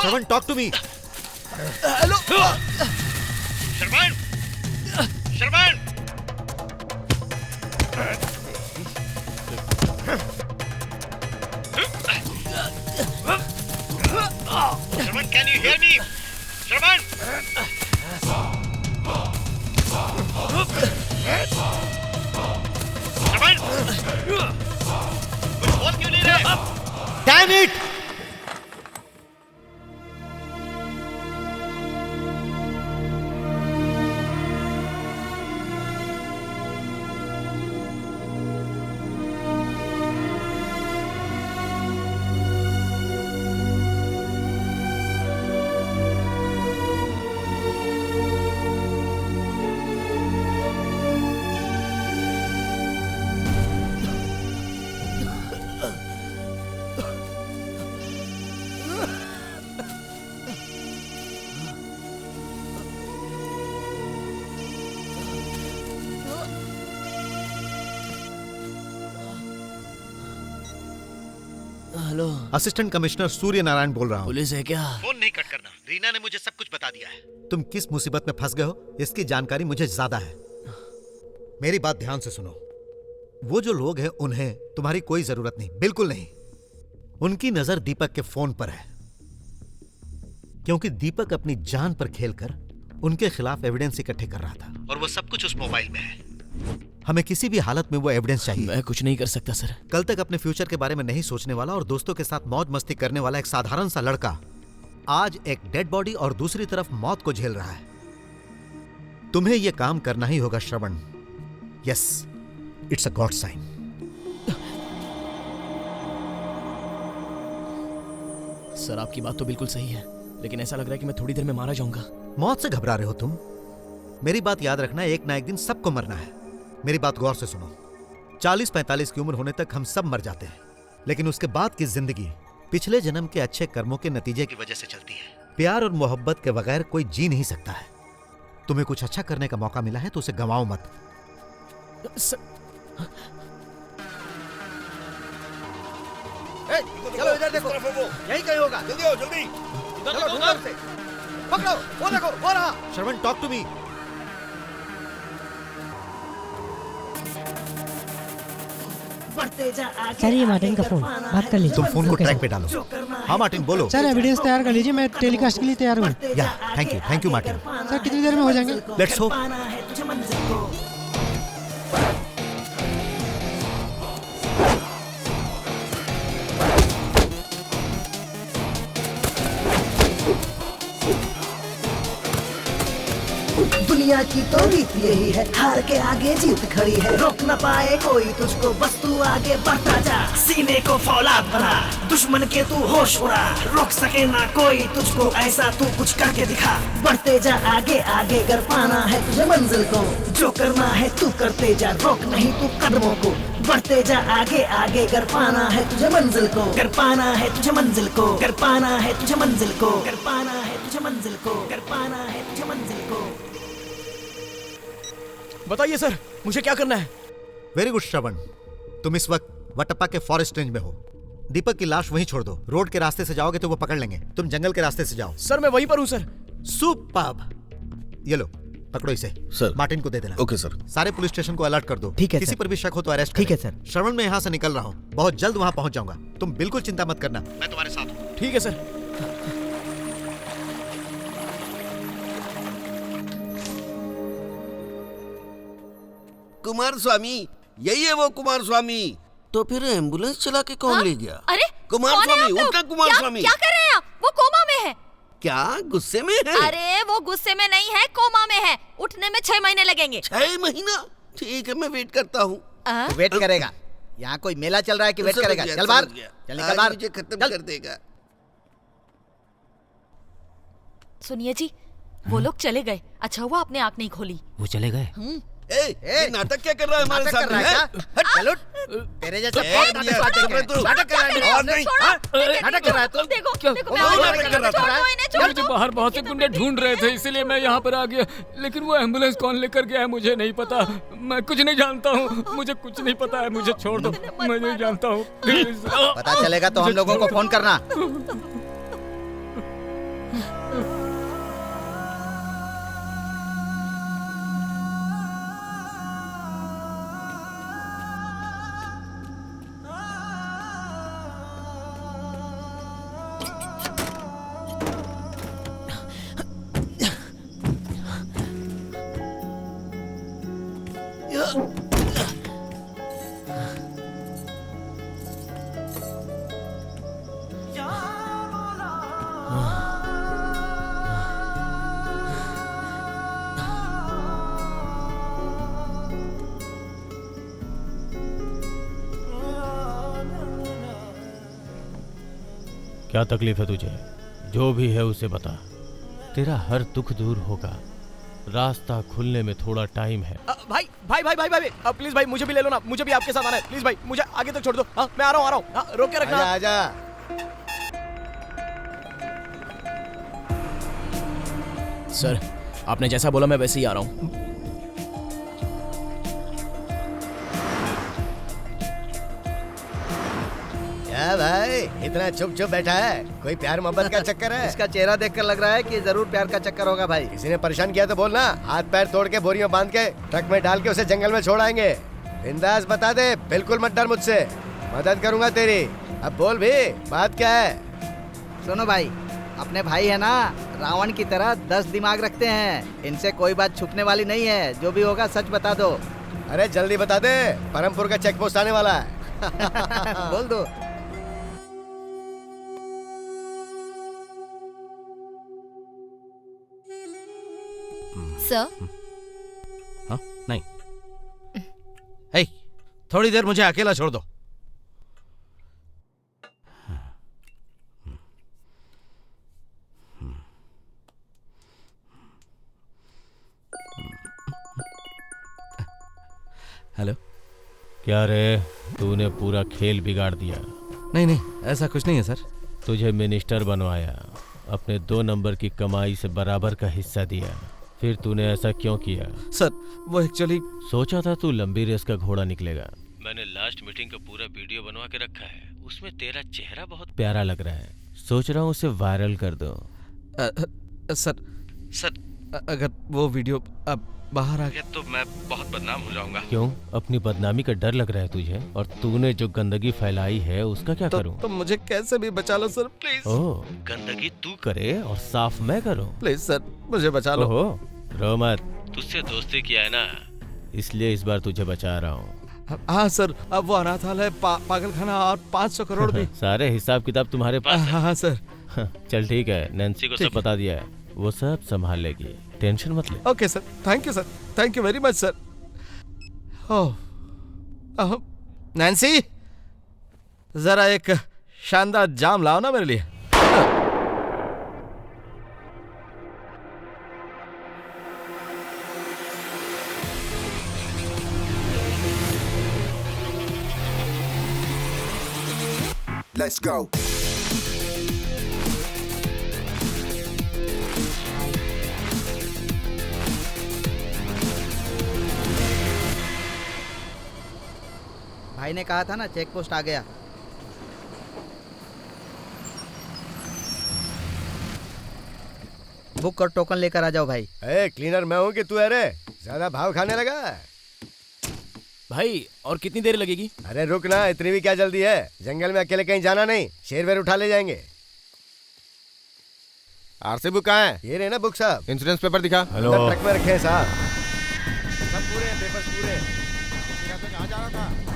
Shravan, talk to me. Hello Shravan, Shravan, Shravan, can you hear me? Shravan, Shravan, कुछ बोल क्यों नहीं रहे? Damn it! Hello, assistant commissioner Surya Narayan बोल रहा हूँ। पुलिस है क्या? फोन नहीं कट करना, रीना ने मुझे सब कुछ बता दिया है। तुम किस मुसीबत में फंस गए हो इसकी जानकारी मुझे ज्यादा है। मेरी बात ध्यान से सुनो। वो जो लोग हैं उन्हें तुम्हारी कोई जरूरत नहीं, बिल्कुल नहीं। उनकी नजर दीपक के फोन पर है, क्योंकि दीपक अपनी जान पर खेलकर उनके खिलाफ एविडेंस इकट्ठे कर रहा था, और वो सब कुछ उस मोबाइल में है। हमें किसी भी हालत में वो एविडेंस चाहिए। मैं कुछ नहीं कर सकता सर। कल तक अपने फ्यूचर के बारे में नहीं सोचने वाला और दोस्तों के साथ मौज मस्ती करने वाला एक साधारण सा लड़का आज एक डेड बॉडी और दूसरी तरफ मौत को झेल रहा है। तुम्हें यह काम करना ही होगा Shravan. Yes, it's a God sign. Sir आपकी बात तो बिल्कुल सही है, लेकिन ऐसा लग रहा है कि मैं थोड़ी देर में मारा जाऊंगा। मौत से घबरा रहे हो तुम? मेरी बात याद रखना, एक ना एक दिन सबको मरना है। मेरी बात गौर से सुनो। 40-45 की उम्र होने तक हम सब मर जाते हैं, लेकिन उसके बाद की जिंदगी पिछले जन्म के अच्छे कर्मों के नतीजे की वजह से चलती है। प्यार और मोहब्बत के बगैर कोई जी नहीं सकता है। तुम्हें कुछ अच्छा करने का मौका मिला है तो उसे गंवाओ मत। चलो इधर देखो, यही कहीं होगा। जल्दी आओ, जल्दी। चलो ढूंढो उसे। पकड़ो, वो देखो, वो रहा। श्रवण, टॉक टू मी। सर ये मार्टिन का फोन, बात कर लीजिए। तुम फोन को ट्रैक पे डालो। हाँ मार्टिन बोलो। सर एविडेंस तैयार कर लीजिए, मैं टेलीकास्ट के लिए तैयार हूँ। या थैंक यू मार्टिन। सर कितनी देर में हो जाएंगे? Let's hope. दुनिया दुनिया की तो रीत यही है, हार के आगे जीत खड़ी है, रोक न पाए कोई तुझको, बस तू आगे बढ़ता जा, सीने को फौलाद बना, दुश्मन के तू होश उड़ा, रोक सके ना कोई तुझको, ऐसा तू कुछ करके दिखा, बढ़ते जा आगे आगे, कर पाना है तुझे मंजिल को, जो करना है तू करते जा, रोक नहीं तू कदमों को, बढ़ते जा आगे आगे, कर पाना है तुझे मंजिल को, कर पाना है तुझे मंजिल को, कर पाना है तुझे मंजिल को, कर पाना है तुझे मंजिल को, कर पाना है तुझे मंजिल को। बताइए सर, मुझे क्या करना है? वेरी गुड श्रवण, तुम इस वक्त वटप्पा के फॉरेस्ट रेंज में हो। दीपक की लाश वहीं छोड़ दो, रोड के रास्ते से जाओगे तो वो पकड़ लेंगे, तुम जंगल के रास्ते से जाओ। सर मैं वहीं पर हूँ सर। सुपर्ब, ये लो पकड़ो इसे सर। मार्टिन को दे देना। Okay sir. सारे पुलिस स्टेशन को अलर्ट कर दो। ठीक है किसी सर। पर भी शक हो तो अरेस्ट ठीक है सर। श्रवण मैं यहाँ से निकल रहा हूँ, बहुत जल्द वहाँ पहुँच जाऊंगा, तुम बिल्कुल चिंता मत करना, मैं तुम्हारे साथ हूँ। ठीक है सर। कुमार स्वामी, यही है वो कुमार स्वामी। तो फिर एम्बुलेंस चला के कौन ले गया? अरे कुमार कौन है स्वामी, आप लोग? उठना कुमार स्वामी। क्या कर रहे हैं आप? वो कोमा में है। क्या गुस्से में है? अरे वो गुस्से में नहीं है, कोमा में है। उठने में 6 महीने लगेंगे। 6 महीना? ठीक है, मैं वेट करता हूँ। तो वेट करेगा? यहाँ कोई मेला चल रहा है कि वेट करेगा? चल बाहर, चल निकल बाहर। मुझे खत्म कर देगा। सुनिए जी, वो लोग चले गए। अच्छा हुआ आपने आँख नहीं खोली। वो चले गए? ये नाटक क्या कर रहा है हमारे सामने? चल उठ, तेरे जैसे नाटक कर रहा है। और नहीं, नाटक कर रहा है तू। देखो मुझे बाहर बहुत से गुंडे ढूंढ रहे थे, इसीलिए मैं यहाँ पर आ गया, लेकिन वो एम्बुलेंस कौन लेकर गया है मुझे नहीं पता। मैं कुछ नहीं जानता हूँ, मुझे कुछ नहीं पता है, मुझे छोड़ दो, मैं नहीं जानता हूँ। पता चलेगा तो हम लोगों को फोन करना। क्या तकलीफ है तुझे? जो भी है उसे बता, तेरा हर दुख दूर होगा। रास्ता खुलने में थोड़ा टाइम है। भाई भाई भाई भाई भाई प्लीज भाई, मुझे भी ले लो ना, मुझे भी आपके साथ आना है। प्लीज भाई, मुझे आगे तक छोड़ दो। हाँ मैं आ रहा हूँ। हाँ, रोक के रखना। आजा, आजा। सर आपने जैसा बोला मैं वैसे ही आ रहा हूँ। क्या भाई इतना चुप चुप बैठा है? कोई प्यार मोहब्बत का चक्कर है? इसका चेहरा देखकर लग रहा है कि जरूर प्यार का चक्कर होगा भाई। किसी ने परेशान किया तो बोलना, हाथ पैर तोड़ के बोरी में बांध के ट्रक में डाल के उसे जंगल में छोड़ आएंगे। बिंदास बता दे, बिल्कुल मत डर मुझसे, मदद करूंगा तेरी। अब बोल भी, बात क्या है? सुनो भाई, अपने भाई है ना, रावण की तरह 10 दिमाग रखते हैं, इनसे कोई बात छुपने वाली नहीं है। जो भी होगा सच बता दो। अरे जल्दी बता दे, परमपुर का चेक पोस्ट आने वाला है। बोल दो। सर? हाँ? नहीं। हे, थोड़ी देर मुझे अकेला छोड़ दो। हेलो। क्या रे, तूने पूरा खेल बिगाड़ दिया। नहीं नहीं, ऐसा कुछ नहीं है सर। तुझे मिनिस्टर बनवाया, अपने 2 नंबर की कमाई से बराबर का हिस्सा दिया, फिर तूने ऐसा क्यों किया? सर वो एक्चुअली सोचा था तू लंबी रेस का घोड़ा निकलेगा। मैंने लास्ट मीटिंग का पूरा वीडियो बनवा के रखा है, उसमें तेरा चेहरा बहुत प्यारा लग रहा है, सोच रहा हूँ उसे वायरल कर दो। सर अगर वो वीडियो अब बाहर आ गया तो मैं बहुत बदनाम हो जाऊंगा। क्यों? अपनी बदनामी का डर लग रहा है तुझे? और तूने जो गंदगी फैलाई है उसका क्या करूं? तो मुझे कैसे भी बचा लो सर, प्लीज। ओह, गंदगी तू करे और साफ मैं करूं? प्लीज सर, मुझे बचा लो। ओहो, रो मत, तुझसे दोस्ती किया है ना, इसलिए इस बार तुझे बचा रहा हूँ। हाँ सर, अब वो अनाथालय, पागल खाना और 500 करोड़ भी। सारे हिसाब किताब तुम्हारे पास है? हाँ सर। चल ठीक है, नैन्सी को सब बता दिया है, वो सब संभाल लेगी। टेंशन मत ले। Okay sir, thank you sir, thank you very much sir. Oh Nancy, जरा एक शानदार जाम लाओ ना मेरे लिए। Let's go. भाई ने कहा था ना चेक पोस्ट आ गया। बुक और टोकन लेकर आ जाओ भाई। क्लीनर मैं हूँ कि तू है रे? ज्यादा भाव खाने लगा भाई। और कितनी देर लगेगी? अरे रुक ना, इतनी भी क्या जल्दी है? जंगल में अकेले कहीं जाना नहीं, शेर वेर उठा ले जाएंगे। आरसी बुक कहाँ है? ये रहे ना बुक साहब। इंश्योरेंस पेपर दिखा। हेलो, ट्रक में रखे हैं साहब। सब पूरे हैं, पेपर्स पूरे। कहाँ जा रहा था?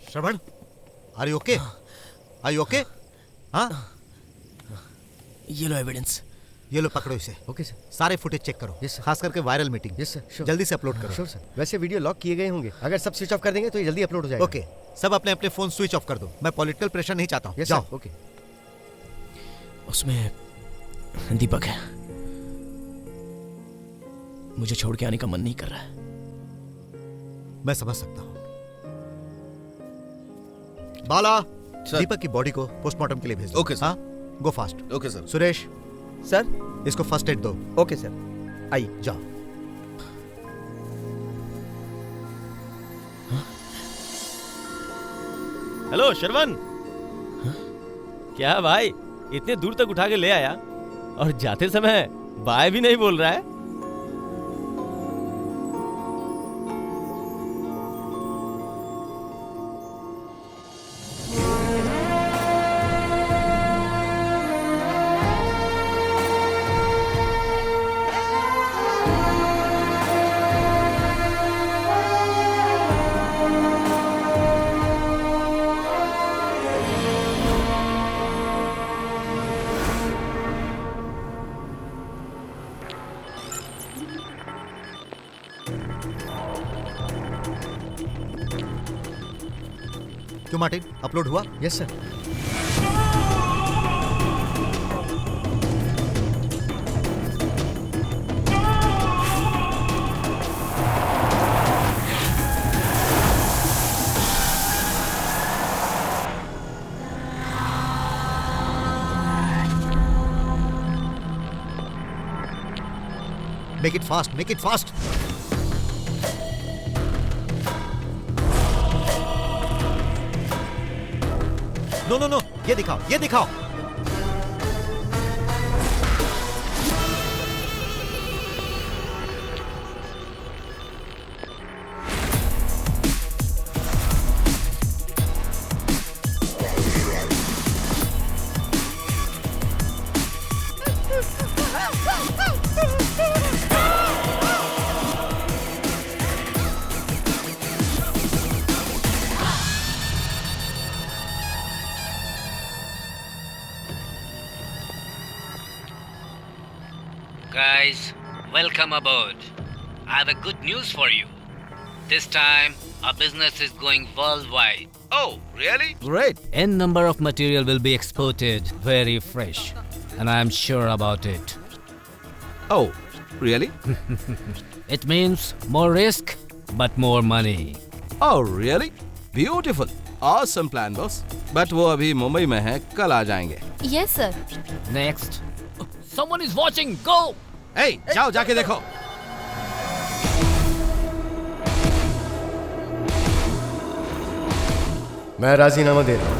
Shravan, are you okay? Are you okay? हाँ, ये लो एविडेंस। ये लो पकड़ो इसे। Okay sir. सारे फुटेज चेक करो। Yes sir. खास करके वायरल मीटिंग। Yes sir. जल्दी से अपलोड करो। Sure sir. वैसे वीडियो लॉक किए गए होंगे, अगर सब स्विच ऑफ कर देंगे तो ये जल्दी अपलोड हो जाएगा। ओके, सब अपने अपने फोन स्विच ऑफ कर दो। मैं पॉलिटिकल प्रेशर नहीं चाहता हूँ। यस जाओ। सर। ओके। उसमें दीपक है। मुझे छोड़ के आने का मन नहीं कर रहा है। मैं समझ सकता हूँ। बाला, दीपक की बॉडी को पोस्टमार्टम के लिए भेज दो। Okay sir. हाँ, go fast. Okay sir. Suresh sir, इसको फर्स्ट एड दो। ओके सर, आइए जाओ। हेलो शरवण, क्या भाई इतने दूर तक उठा के ले आया और जाते समय बाय भी नहीं बोल रहा है? क्यों मार्टिन, अपलोड हुआ? Yes sir. Make it fast, make it fast. No, no, no. ये दिखाओ, ये दिखाओ. Guys, welcome aboard. I have a good news for you. This time, our business is going worldwide. Oh, really? Great. N number of material will be exported, very fresh. And I am sure about it. Oh, really? It means more risk, but more money. Oh, really? Beautiful. Awesome plan, boss. But वो अभी मुंबई में है, कल आ जाएंगे. Yes, sir. Next. Someone is watching. Go. Hey, जाओ जाके देखो. मैं राजीनामा दे रहा हूं.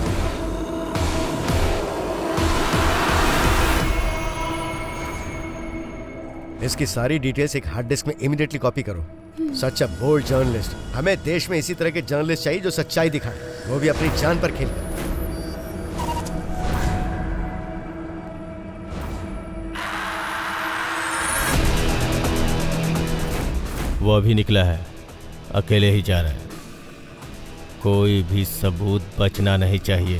इसकी सारी डिटेल्स एक हार्ड डिस्क में इमीडिएटली कॉपी करो. सच अ बोल्ड जर्नलिस्ट. हमें देश में इसी तरह के जर्नलिस्ट चाहिए जो सच्चाई दिखाए, वो भी अपनी जान पर खेलकर. वो अभी निकला है, अकेले ही जा रहा है. कोई भी सबूत बचना नहीं चाहिए.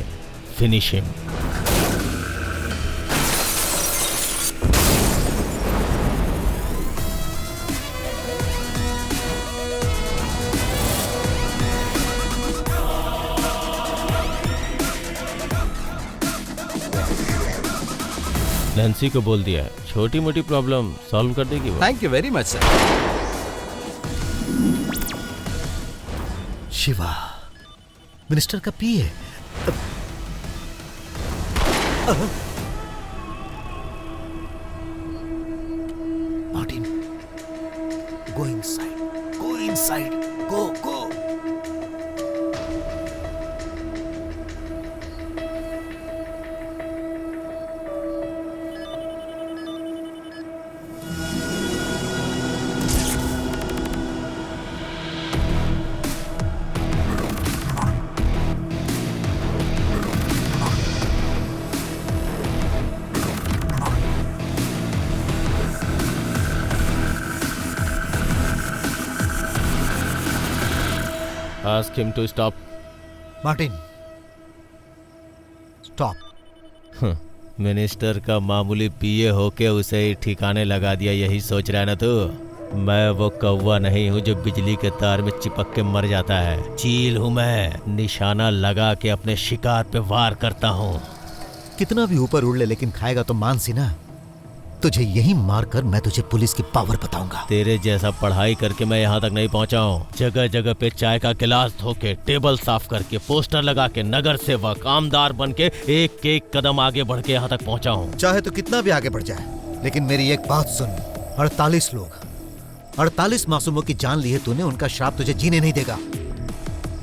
Finish him. नैन्सी को बोल दिया है, छोटी मोटी प्रॉब्लम सॉल्व कर देगी वो. Thank you very much sir. Shiva, minister का PA. Martin, go inside. Go inside. Go, go. Ask him to stop. Martin, stop. Minister का मामूली पीए होके उसे ही ठिकाने लगा दिया, यही सोच रहा है ना तू? मैं वो कौवा नहीं हूँ जो बिजली के तार में चिपक के मर जाता है. चील हूँ मैं, निशाना लगा के अपने शिकार पे वार करता हूँ. कितना भी ऊपर उड़ ले, लेकिन खाएगा तो मांस ही ना. तुझे यहीं मारकर मैं तुझे पुलिस की पावर बताऊंगा. तेरे जैसा पढ़ाई करके मैं यहाँ तक नहीं पहुँचा हूँ. जगह जगह पे चाय का गिलास धोके, टेबल साफ करके, पोस्टर लगा के, नगर सेवक, आमदार बन के एक एक कदम आगे बढ़ के यहाँ तक पहुँचा हूँ. चाहे तो कितना भी आगे बढ़ जाए, लेकिन मेरी एक बात सुन. 48 लोग, 48 मासूमों की जान ली है तूने. उनका श्राप तुझे जीने नहीं देगा.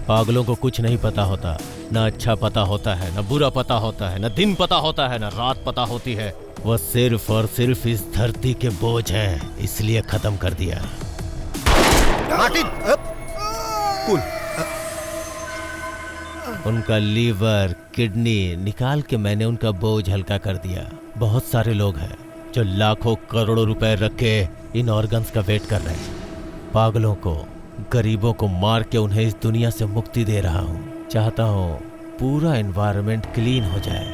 पागलों को कुछ नहीं पता होता. न अच्छा पता होता है, न बुरा पता होता है, न दिन पता होता है, न रात पता होती है. वह सिर्फ और सिर्फ इस धरती के बोझ हैं, इसलिए खत्म कर दिया. Martin, cool. उनका लीवर, किडनी निकाल के मैंने उनका बोझ हल्का कर दिया. बहुत सारे लोग हैं जो लाखों करोड़ों रुपए रख के इन ऑर्गन्स का वेट कर रहे हैं. पागलों को, गरीबों को मार के उन्हें इस दुनिया से मुक्ति दे रहा हूँ. चाहता हूँ पूरा एनवायरनमेंट क्लीन हो जाए,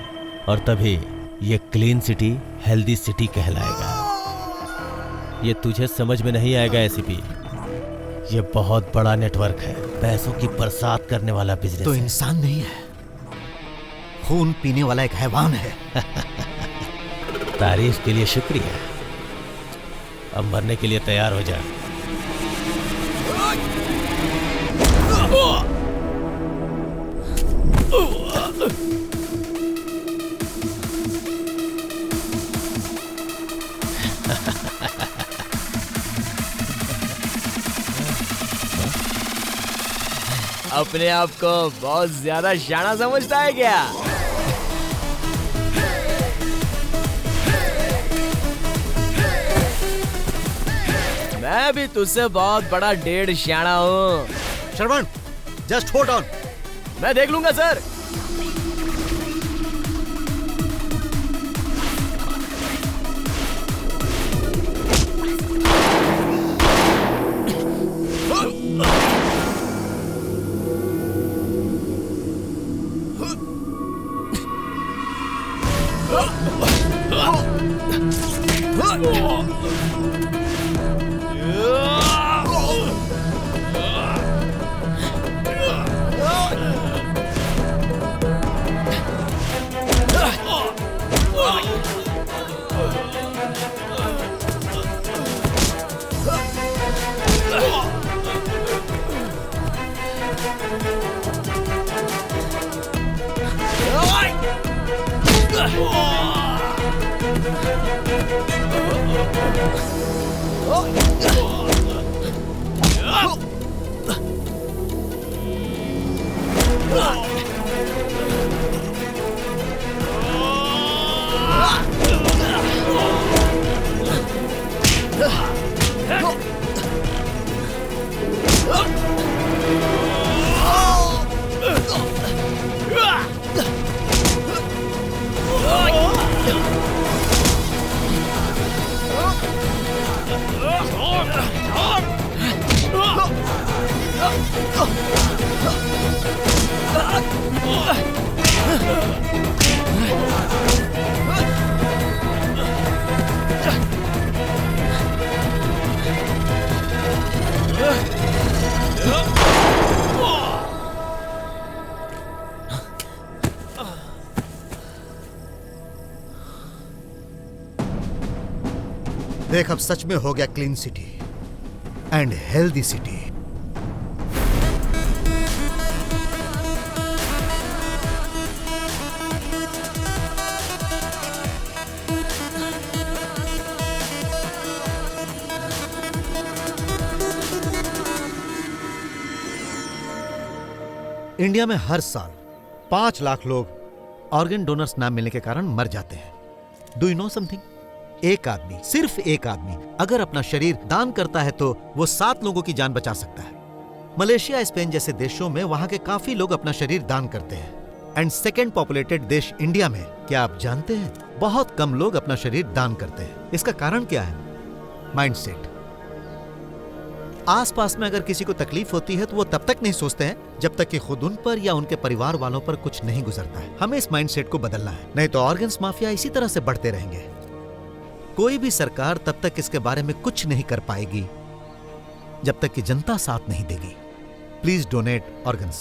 और तभी ये क्लीन सिटी हेल्दी सिटी कहलाएगा. ये तुझे समझ में नहीं आएगा एसीपी, ये बहुत बड़ा नेटवर्क है, पैसों की बरसात करने वाला बिजनेस तो है। इंसान नहीं है, खून पीने वाला एक हैवान है। तारीफ के लिए शुक्रिया। अब मरने के लिए तैयार हो जा। अपने आप को बहुत ज्यादा शाना समझता है क्या? मैं भी तुझसे बहुत बड़ा डेढ़ शाना हूँ। श्रवण, जस्ट होल्ड ऑन। मैं देख लूंगा सर। देख, अब सच में हो गया clean city and healthy city. India में हर साल 5 लाख लोग ऑर्गन डोनर्स ना मिलने के कारण मर जाते हैं। Do you know something? एक आदमी, सिर्फ एक आदमी अगर अपना शरीर दान करता है तो वो 7 लोगों की जान बचा सकता है। मलेशिया, स्पेन जैसे देशों में वहां के काफी लोग अपना शरीर दान करते हैं। एंड सेकेंड पॉपुलेटेड देश इंडिया में, क्या आप जानते हैं, बहुत कम लोग अपना शरीर दान करते हैं। इसका कारण क्या है? माइंडसेट। आसपास में अगर किसी को तकलीफ होती है तो वो तब तक नहीं सोचते हैं जब तक कि खुद उन पर या उनके परिवार वालों पर कुछ नहीं गुजरता है। हमें इस माइंडसेट को बदलना है, नहीं तो ऑर्गन्स माफिया इसी तरह से बढ़ते रहेंगे। कोई भी सरकार तब तक इसके बारे में कुछ नहीं कर पाएगी जब तक कि जनता साथ नहीं देगी। Please donate organs.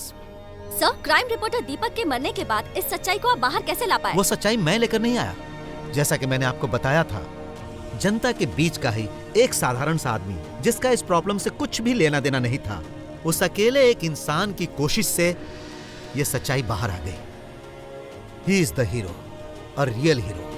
Sir, crime reporter Deepak के मरने के बाद इस सच्चाई को आप बाहर कैसे ला पाए? वो सच्चाई मैं लेकर नहीं आया। जैसा कि मैंने आपको बताया था, जनता के बीच का ही एक साधारण सा आदमी जिसका इस प्रॉब्लम से कुछ भी लेना देना नहीं था, उस अकेले एक इंसान की कोशिश से ये सच्चाई बाहर आ गई। He is the hero, a real hero.